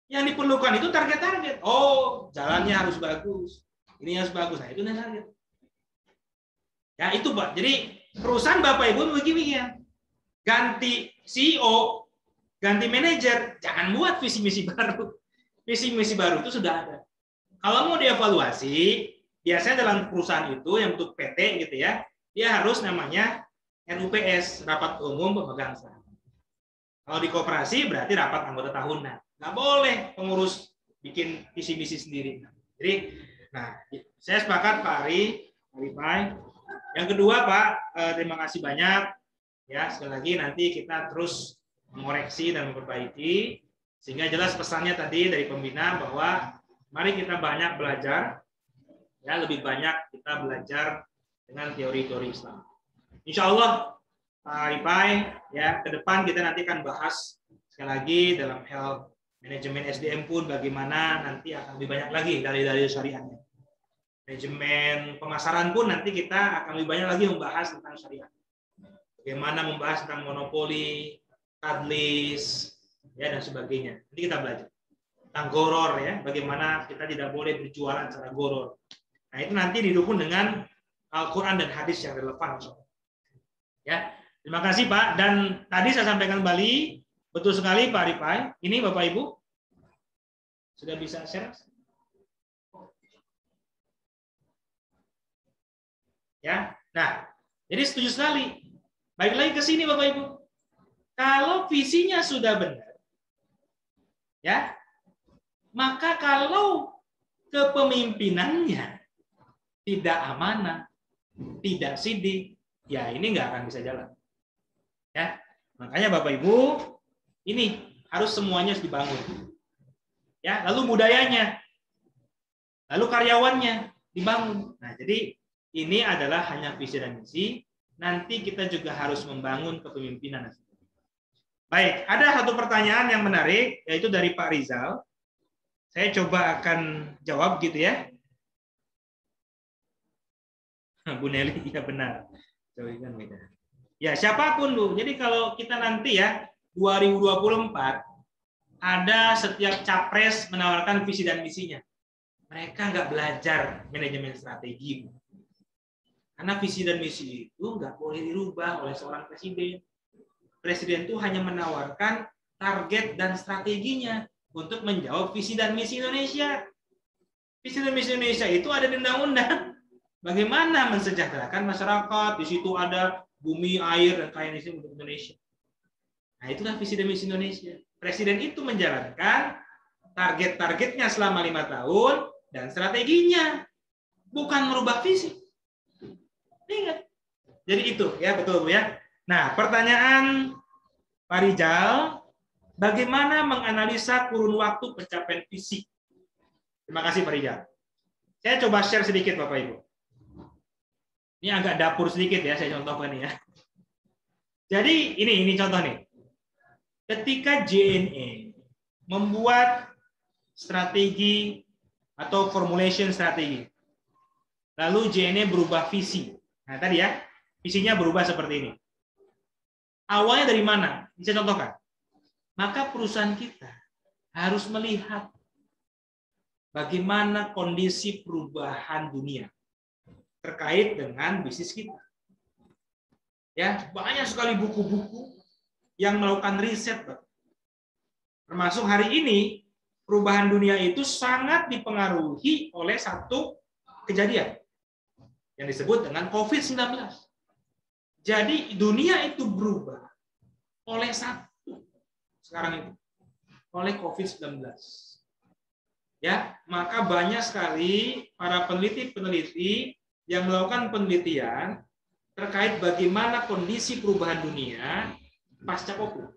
Yang diperlukan itu target-target. Oh, jalannya harus bagus. Ini harus bagus. Nah, itu target. Ya, itu Pak. Jadi, perusahaan Bapak Ibu begini ya. Ganti CEO, ganti manajer, jangan buat visi misi baru. Visi misi baru itu sudah ada. Kalau mau dievaluasi, biasanya dalam perusahaan itu yang untuk PT gitu ya, dia harus namanya RUPS, rapat umum pemegang saham. Kalau di koperasi berarti rapat anggota tahunan. Nggak boleh pengurus bikin visi misi sendiri. Jadi, nah, saya sepakat Pak Ari, Pai. Yang kedua Pak, terima kasih banyak. Ya, sekali lagi nanti kita terus mengoreksi dan memperbaiki sehingga jelas pesannya tadi dari pembina bahwa mari kita banyak belajar, ya lebih banyak kita belajar dengan teori-teori Islam. Insya Allah Pak Pai, ya ke depan kita nanti akan bahas Sekali lagi dalam hal manajemen SDM pun bagaimana nanti akan lebih banyak lagi dari syariatnya. Manajemen pemasaran pun nanti kita akan lebih banyak lagi membahas tentang syariat. Bagaimana membahas tentang monopoli, tadlis, ya dan sebagainya. Nanti kita belajar tentang goror ya, bagaimana kita tidak boleh berjualan secara goror. Nah itu nanti didukung dengan Al-Quran dan hadis yang relevan. Ya, terima kasih Pak. Dan tadi saya sampaikan kembali, betul sekali Pak Arifai. Ini Bapak Ibu sudah bisa share? Ya, nah, jadi setuju sekali. Baik lagi ke sini Bapak Ibu. Kalau visinya sudah benar, ya, maka kalau kepemimpinannya tidak amanah, tidak sidik, ya ini nggak akan bisa jalan. Ya, makanya Bapak Ibu, ini harus semuanya harus dibangun. Ya, lalu budayanya, lalu karyawannya dibangun. Nah, jadi ini adalah hanya visi dan misi. Nanti kita juga harus membangun kepemimpinan. Baik, ada satu pertanyaan yang menarik, yaitu dari Pak Rizal. Saya coba akan jawab gitu ya. Bu Nelly, iya benar. Ya, siapapun Bu. Jadi kalau kita nanti ya 2024 ada setiap capres menawarkan visi dan misinya. Mereka nggak belajar manajemen strategi, Bu. Karena visi dan misi itu nggak boleh dirubah oleh seorang presiden. Presiden itu hanya menawarkan target dan strateginya untuk menjawab visi dan misi Indonesia. Visi dan misi Indonesia itu ada di undang-undang. Bagaimana mensejahterakan masyarakat, di situ ada bumi, air, dan kekayaan untuk Indonesia. Nah, itulah visi dan misi Indonesia. Presiden itu menjalankan target-targetnya selama 5 tahun dan strateginya, bukan merubah visi. Ingat. Jadi itu ya, betul Bu ya. Nah, pertanyaan Pak Rizal, bagaimana menganalisa kurun waktu pencapaian visi? Terima kasih Pak Rizal. Saya coba share sedikit Bapak Ibu. Ini agak dapur sedikit ya, saya contohkan ya. Jadi ini contoh nih. Ketika JNE membuat strategi atau formulation strategi, lalu JNE berubah visi. Nah tadi ya, visinya berubah seperti ini. Awalnya dari mana? Bisa contohkan. Maka perusahaan kita harus melihat bagaimana kondisi perubahan dunia terkait dengan bisnis kita. Ya, banyak sekali buku-buku yang melakukan riset. Termasuk hari ini, perubahan dunia itu sangat dipengaruhi oleh satu kejadian yang disebut dengan COVID-19. Jadi dunia itu berubah oleh satu sekarang itu, oleh COVID-19. Ya, maka banyak sekali para peneliti-peneliti yang melakukan penelitian terkait bagaimana kondisi perubahan dunia pasca COVID.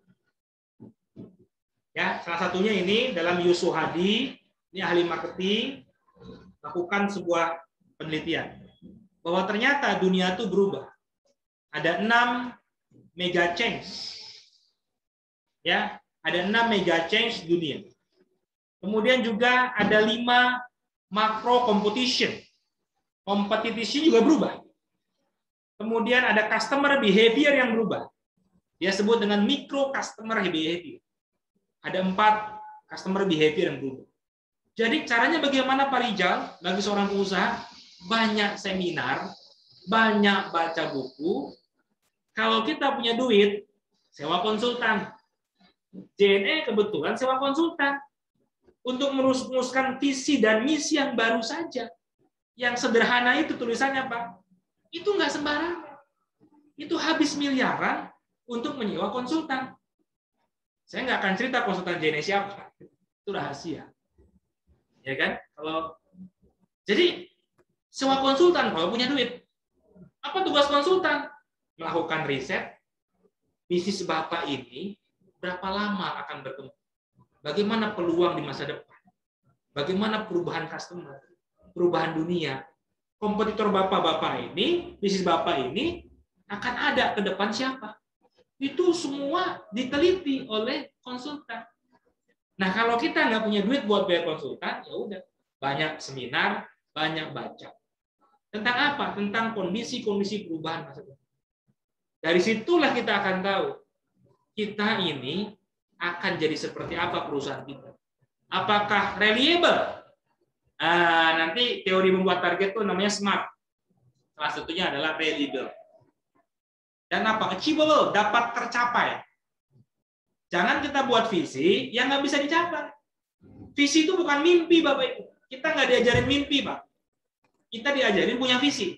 Ya, salah satunya ini dalam Yusuf Hadi, ini ahli marketing, lakukan sebuah penelitian bahwa ternyata dunia itu berubah. Ada 6 mega change. Ya, ada 6 mega change dunia. Kemudian juga ada 5 macro competition. Kompetisi juga berubah. Kemudian ada customer behavior yang berubah. Dia sebut dengan micro customer behavior. Ada 4 customer behavior yang berubah. Jadi caranya bagaimana Pak Rizal bagi seorang pengusaha? Banyak seminar, banyak baca buku. Kalau kita punya duit, sewa konsultan. JNE kebetulan sewa konsultan untuk merumuskan visi dan misi yang baru saja. Yang sederhana itu tulisannya Pak, itu nggak sembarangan. Itu habis miliaran untuk menyewa konsultan. Saya nggak akan cerita konsultan JNE siapa, itu rahasia. Ya kan? Jadi sewa konsultan kalau punya duit. Apa tugas konsultan? Melakukan riset, bisnis Bapak ini berapa lama akan berkembang? Bagaimana peluang di masa depan? Bagaimana perubahan customer, perubahan dunia? Kompetitor Bapak-Bapak ini, bisnis Bapak ini akan ada ke depan siapa? Itu semua diteliti oleh konsultan. Nah, kalau kita nggak punya duit buat bayar konsultan, ya udah, banyak seminar, banyak baca. Tentang apa? Tentang kondisi-kondisi perubahan masa depan. Dari situlah kita akan tahu kita ini akan jadi seperti apa perusahaan kita. Apakah reliable? Nanti teori membuat target itu namanya SMART. Salah satunya adalah reliable. Dan apa? Achievable, dapat tercapai. Jangan kita buat visi yang nggak bisa dicapai. Visi itu bukan mimpi, Bapak Ibu. Kita nggak diajarin mimpi, Pak. Kita diajarin punya visi.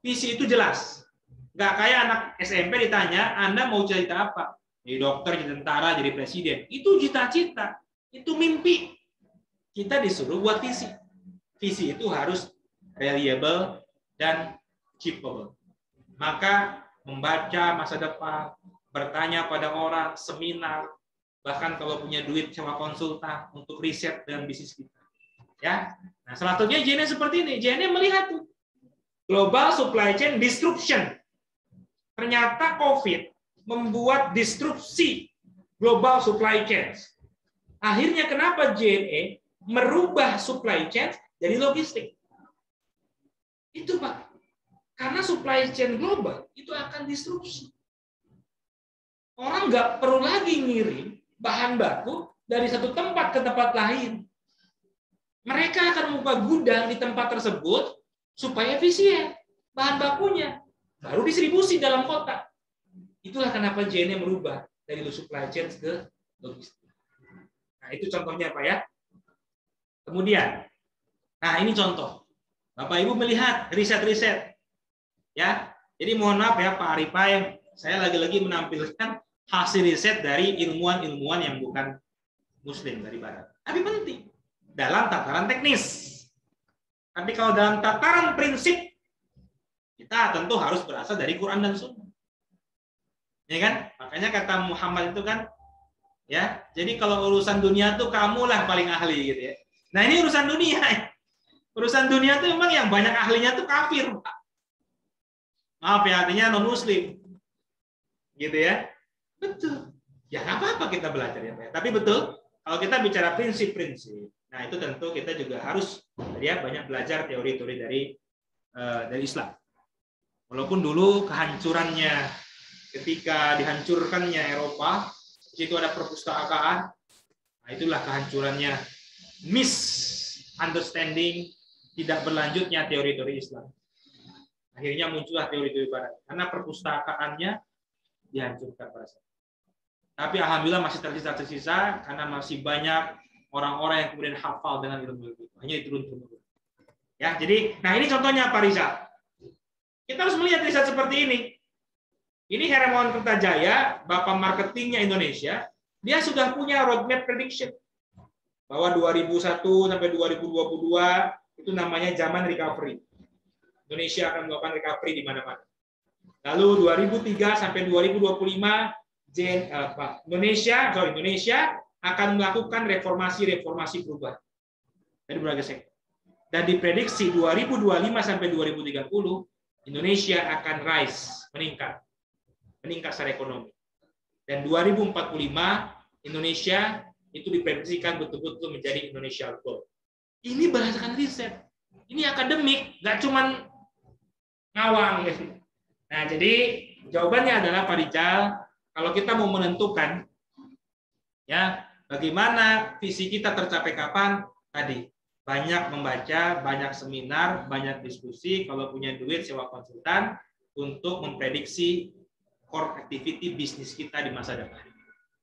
Visi itu jelas. Nggak kayak anak SMP ditanya, Anda mau cerita apa? Jadi dokter, jadi tentara, jadi presiden. Itu cita-cita. Itu mimpi. Kita disuruh buat visi. Visi itu harus reliable dan achievable. Maka membaca masa depan, bertanya pada orang, seminar, bahkan kalau punya duit sewa konsultan untuk riset dan bisnis kita. Ya, nah selanjutnya JNE seperti ini. JNE melihat tuh global supply chain disruption. Ternyata COVID membuat disrupsi global supply chain. Akhirnya kenapa JNE merubah supply chain jadi logistik? Itu Pak, karena supply chain global itu akan disrupsi. Orang nggak perlu lagi ngirim bahan baku dari satu tempat ke tempat lain. Mereka akan membuka gudang di tempat tersebut supaya efisien bahan bakunya, baru distribusi dalam kota. Itulah kenapa JNE merubah dari supply chain ke logistik. Nah, itu contohnya Pak ya. Kemudian, nah ini contoh. Bapak Ibu melihat riset-riset. Ya, jadi mohon maaf ya Pak Arifai, saya lagi-lagi menampilkan hasil riset dari ilmuwan-ilmuwan yang bukan Muslim dari Barat. Tapi penting dalam tataran teknis. Tapi kalau dalam tataran prinsip, kita tentu harus berasal dari Quran dan Sunnah. Ya kan? Makanya kata Muhammad itu kan, ya. Jadi kalau urusan dunia tuh kamulah paling ahli gitu ya. Nah ini urusan dunia. Urusan dunia tuh memang yang banyak ahlinya tuh kafir, Pak. Maaf ya, artinya non Muslim, gitu ya. Betul. Ya nggak apa-apa kita belajar ya Pak. Tapi betul, kalau kita bicara prinsip-prinsip, nah itu tentu kita juga harus ya banyak belajar teori-teori dari Islam. Walaupun dulu kehancurannya ketika dihancurkannya Eropa, di situ ada perpustakaan. Nah, itulah kehancurannya, misunderstanding, tidak berlanjutnya teori-teori Islam. Akhirnya muncullah teori-teori Barat karena perpustakaannya dihancurkan pada saat. Tapi alhamdulillah masih tersisa karena masih banyak orang-orang yang kemudian hafal dengan ilmu itu. Hanya turun-turun. Ya, jadi, nah ini contohnya Pak Rizal. Kita harus melihat riset seperti ini. Ini Hermawan Kertajaya, Bapak Marketingnya Indonesia, dia sudah punya roadmap prediction bahwa 2001 sampai 2022 itu namanya zaman recovery. Indonesia akan melakukan recovery di mana-mana. Lalu 2003 sampai 2025 Indonesia akan melakukan reformasi perubahan dari berbagai sektor. Dan diprediksi 2025 sampai 2030 Indonesia akan rise, meningkat secara ekonomi. Dan 2045 Indonesia itu diprediksikan betul-betul menjadi Indonesia Gold. Ini berdasarkan riset. Ini akademik, nggak cuman ngawang. Nah, jadi jawabannya adalah Pak Rijal, kalau kita mau menentukan ya bagaimana visi kita tercapai kapan, tadi banyak membaca, banyak seminar, banyak diskusi, kalau punya duit sewa konsultan untuk memprediksi core activity bisnis kita di masa depan.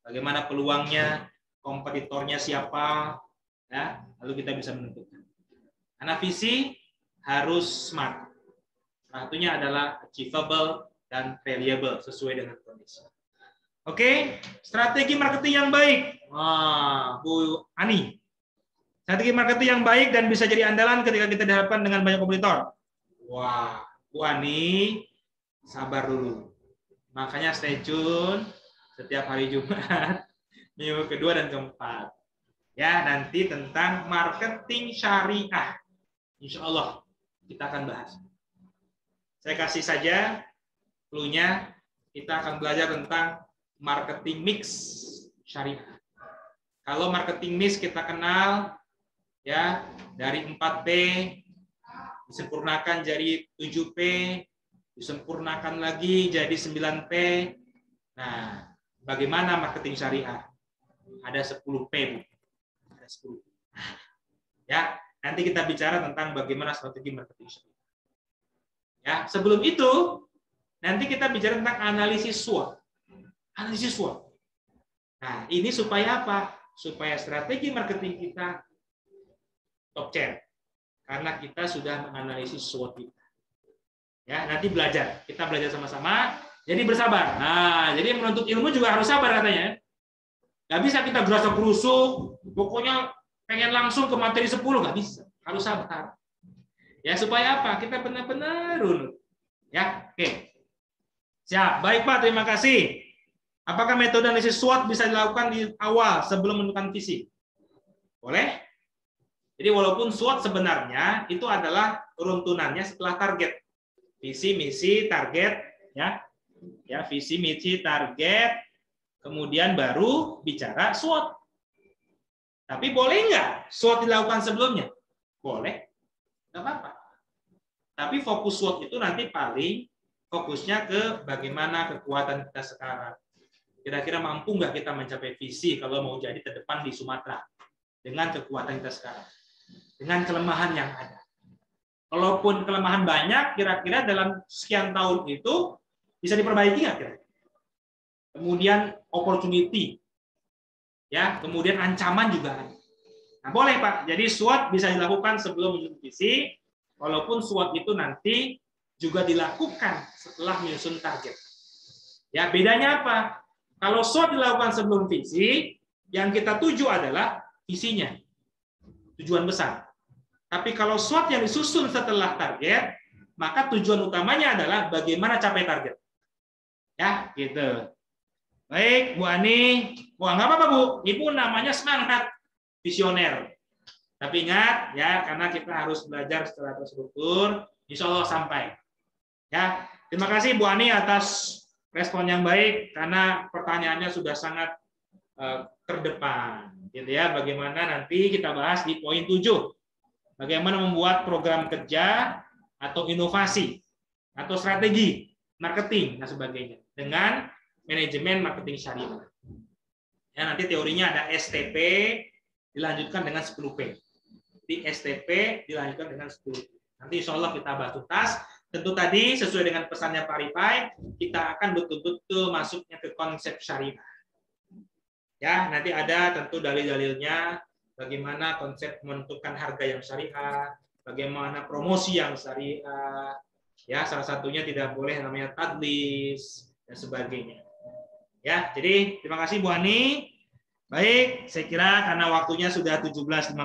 Bagaimana peluangnya, kompetitornya siapa, ya, lalu kita bisa menentukan. Karena visi harus smart. Satunya adalah achievable dan reliable sesuai dengan kondisi. Oke, strategi marketing yang baik. Wah, Bu Ani. Strategi marketing yang baik dan bisa jadi andalan ketika kita dihadapkan dengan banyak kompetitor. Wah, Bu Ani, sabar dulu. Makanya stay tune setiap hari Jumat, minggu kedua dan keempat. Ya, nanti tentang marketing syariah. Insya Allah kita akan bahas. Saya kasih saja clue-nya, kita akan belajar tentang marketing mix syariah. Kalau marketing mix kita kenal ya dari 4P disempurnakan jadi 7P, disempurnakan lagi jadi 9P. Nah, bagaimana marketing syariah? Ada 10P, Bu. Ada 10. Ya, nanti kita bicara tentang bagaimana strategi marketing syariah. Ya, sebelum itu nanti kita bicara tentang analisis SWOT. Analisis SWOT. Nah, ini supaya apa? Supaya strategi marketing kita top chair. Karena kita sudah menganalisis SWOT kita. Ya, nanti belajar. Kita belajar sama-sama. Jadi bersabar. Nah, jadi menuntut ilmu juga harus sabar katanya. Nggak bisa kita gerusuk-gerusuk, pokoknya pengen langsung ke materi 10, nggak bisa. Harus sabar. Ya, supaya apa? Kita benar-benar runut. Ya, oke. Siap. Baik, Pak. Terima kasih. Apakah metode analisis SWOT bisa dilakukan di awal sebelum menentukan visi? Boleh? Jadi walaupun SWOT sebenarnya itu adalah runtunannya setelah target. Visi, misi, target, ya. Ya, visi, misi, target, kemudian baru bicara SWOT. Tapi boleh nggak SWOT dilakukan sebelumnya? Boleh. Nggak apa-apa. Tapi fokus SWOT itu nanti paling fokusnya ke bagaimana kekuatan kita sekarang. Kira-kira mampu nggak kita mencapai visi kalau mau jadi terdepan di Sumatera dengan kekuatan kita sekarang, dengan kelemahan yang ada. Kalaupun kelemahan banyak, kira-kira dalam sekian tahun itu bisa diperbaiki nggak kira-kira? Kemudian opportunity, ya, kemudian ancaman juga ada. Nah, boleh Pak. Jadi SWOT bisa dilakukan sebelum menyusun visi, walaupun SWOT itu nanti juga dilakukan setelah menyusun target. Ya, bedanya apa? Kalau SWOT dilakukan sebelum visi, yang kita tuju adalah visinya, tujuan besar. Tapi kalau SWOT yang disusun setelah target, maka tujuan utamanya adalah bagaimana capai target. Ya, gitu. Baik, Bu Ani. Wah, nggak apa-apa, Bu. Ibu namanya semangat visioner. Tapi ingat, ya, karena kita harus belajar secara terstruktur, insya Allah sampai. Ya, terima kasih Bu Ani atas respon yang baik, karena pertanyaannya sudah sangat terdepan. Gitu ya, bagaimana nanti kita bahas di poin 7. Bagaimana membuat program kerja atau inovasi atau strategi marketing dan sebagainya dengan manajemen marketing syariah. Ya, nanti teorinya ada STP dilanjutkan dengan 10P. Di STP dilanjutkan dengan 10P. Nanti insya Allah kita bahas tuntas. Tentu tadi sesuai dengan pesannya Pak Ripai, kita akan betul-betul masuknya ke konsep syariah. Ya, nanti ada tentu dalil-dalilnya, bagaimana konsep menentukan harga yang syariah, bagaimana promosi yang syariah, ya, salah satunya tidak boleh namanya tadlis dan sebagainya. Ya, jadi terima kasih Bu Ani. Baik, saya kira karena waktunya sudah 17.51,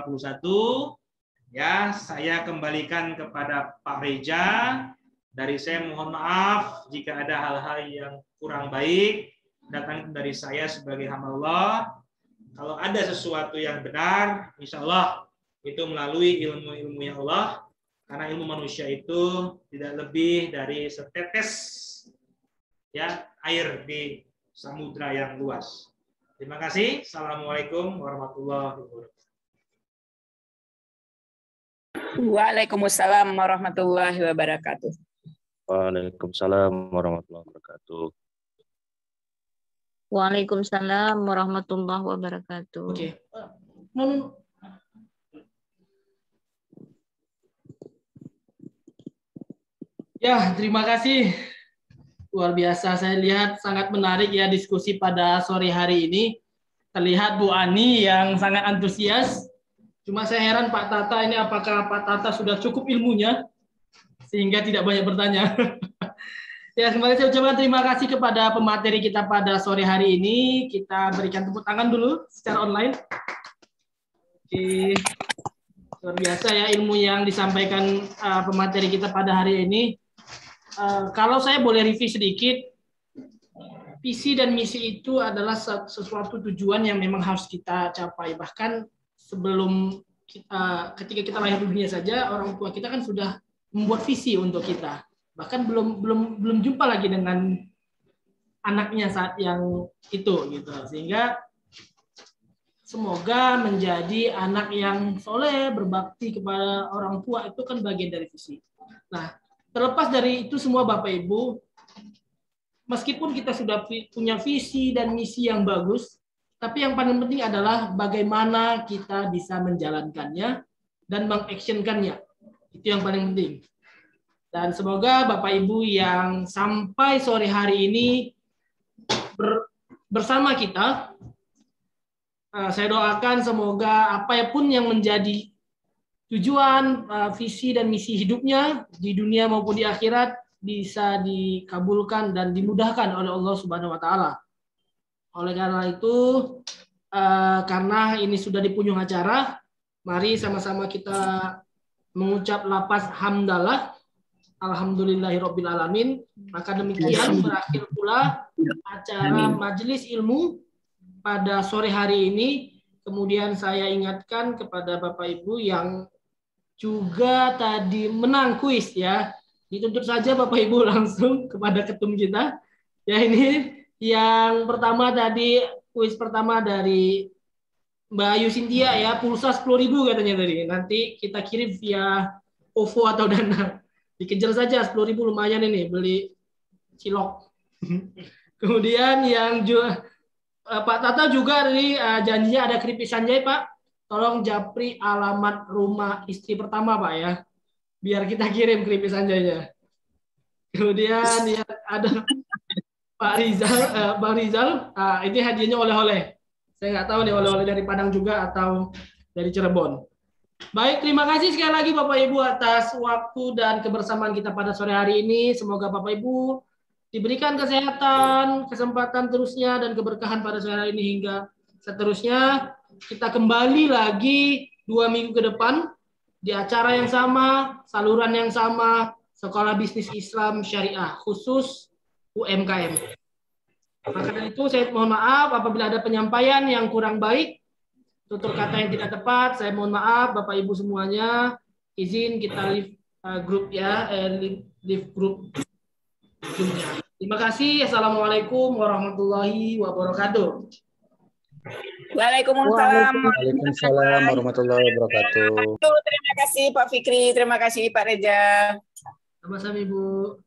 ya, saya kembalikan kepada Pak Reja. Dari saya mohon maaf jika ada hal-hal yang kurang baik datang dari saya sebagai hamba Allah. Kalau ada sesuatu yang benar, insya Allah itu melalui ilmu-ilmu Allah, karena ilmu manusia itu tidak lebih dari setetes, ya, air di samudra yang luas. Terima kasih. Assalamualaikum warahmatullahi wabarakatuh. Waalaikumsalam warahmatullahi wabarakatuh. Waalaikumsalam warahmatullahi wabarakatuh. Waalaikumsalam warahmatullahi wabarakatuh. Oke. Ya, terima kasih. Luar biasa, saya lihat sangat menarik ya diskusi pada sore hari ini. Terlihat Bu Ani yang sangat antusias. Cuma saya heran Pak Tata ini, apakah Pak Tata sudah cukup ilmunya sehingga tidak banyak bertanya. Ya, kembali saya ucapkan terima kasih kepada pemateri kita pada sore hari ini. Kita berikan tepuk tangan dulu secara online. Oke. Luar biasa ya ilmu yang disampaikan pemateri kita pada hari ini. Kalau saya boleh review sedikit, visi dan misi itu adalah sesuatu tujuan yang memang harus kita capai. Bahkan sebelum ketika kita lahir di dunia saja, orang tua kita kan sudah membuat visi untuk kita. Bahkan belum jumpa lagi dengan anaknya saat yang itu gitu. Sehingga semoga menjadi anak yang soleh, berbakti kepada orang tua, itu kan bagian dari visi. Nah, terlepas dari itu semua Bapak Ibu, meskipun kita sudah punya visi dan misi yang bagus, tapi yang paling penting adalah bagaimana kita bisa menjalankannya dan mengactionkannya. Itu yang paling penting. Dan semoga Bapak Ibu yang sampai sore hari ini bersama kita, saya doakan semoga apapun yang menjadi tujuan, visi dan misi hidupnya di dunia maupun di akhirat bisa dikabulkan dan dimudahkan oleh Allah Subhanahu wa taala. Oleh karena itu, karena ini sudah di penghujung acara, mari sama-sama kita mengucap lafaz hamdalah, alhamdulillahirabbil alamin. Maka demikian berakhir pula acara majelis ilmu pada sore hari ini. Kemudian saya ingatkan kepada Bapak Ibu yang juga tadi menang kuis ya, dituntut saja Bapak Ibu langsung kepada ketum kita. Ya, ini yang pertama tadi, kuis pertama dari Mbak Ayu Cynthia ya, pulsa 10.000 katanya tadi. Nanti kita kirim via OVO atau Dana. Dikejar saja 10.000, lumayan ini beli cilok. Kemudian yang juga Pak Tata juga dari janjinya ada keripik Sanjay Pak. Tolong japri alamat rumah istri pertama Pak ya. Biar kita kirim keripik Sanjaynya. Kemudian ya ada Pak Rizal, Bang Rizal, ini hadiahnya oleh-oleh. Saya nggak tahu nih oleh-oleh dari Padang juga atau dari Cirebon. Baik, terima kasih sekali lagi Bapak Ibu atas waktu dan kebersamaan kita pada sore hari ini. Semoga Bapak Ibu diberikan kesehatan, kesempatan terusnya dan keberkahan pada sore hari ini hingga seterusnya. Kita kembali lagi 2 minggu ke depan di acara yang sama, saluran yang sama, Sekolah Bisnis Islam Syariah khusus UMKM. Maka dari itu saya mohon maaf apabila ada penyampaian yang kurang baik, tutur kata yang tidak tepat, saya mohon maaf Bapak Ibu semuanya. Izin kita leave grup ya, leave grup. Terima kasih. Assalamualaikum warahmatullahi wabarakatuh. Waalaikumsalam. Waalaikumsalam warahmatullahi wabarakatuh. Terima kasih Pak Fikri, terima kasih Pak Reza. Sama-sama Ibu.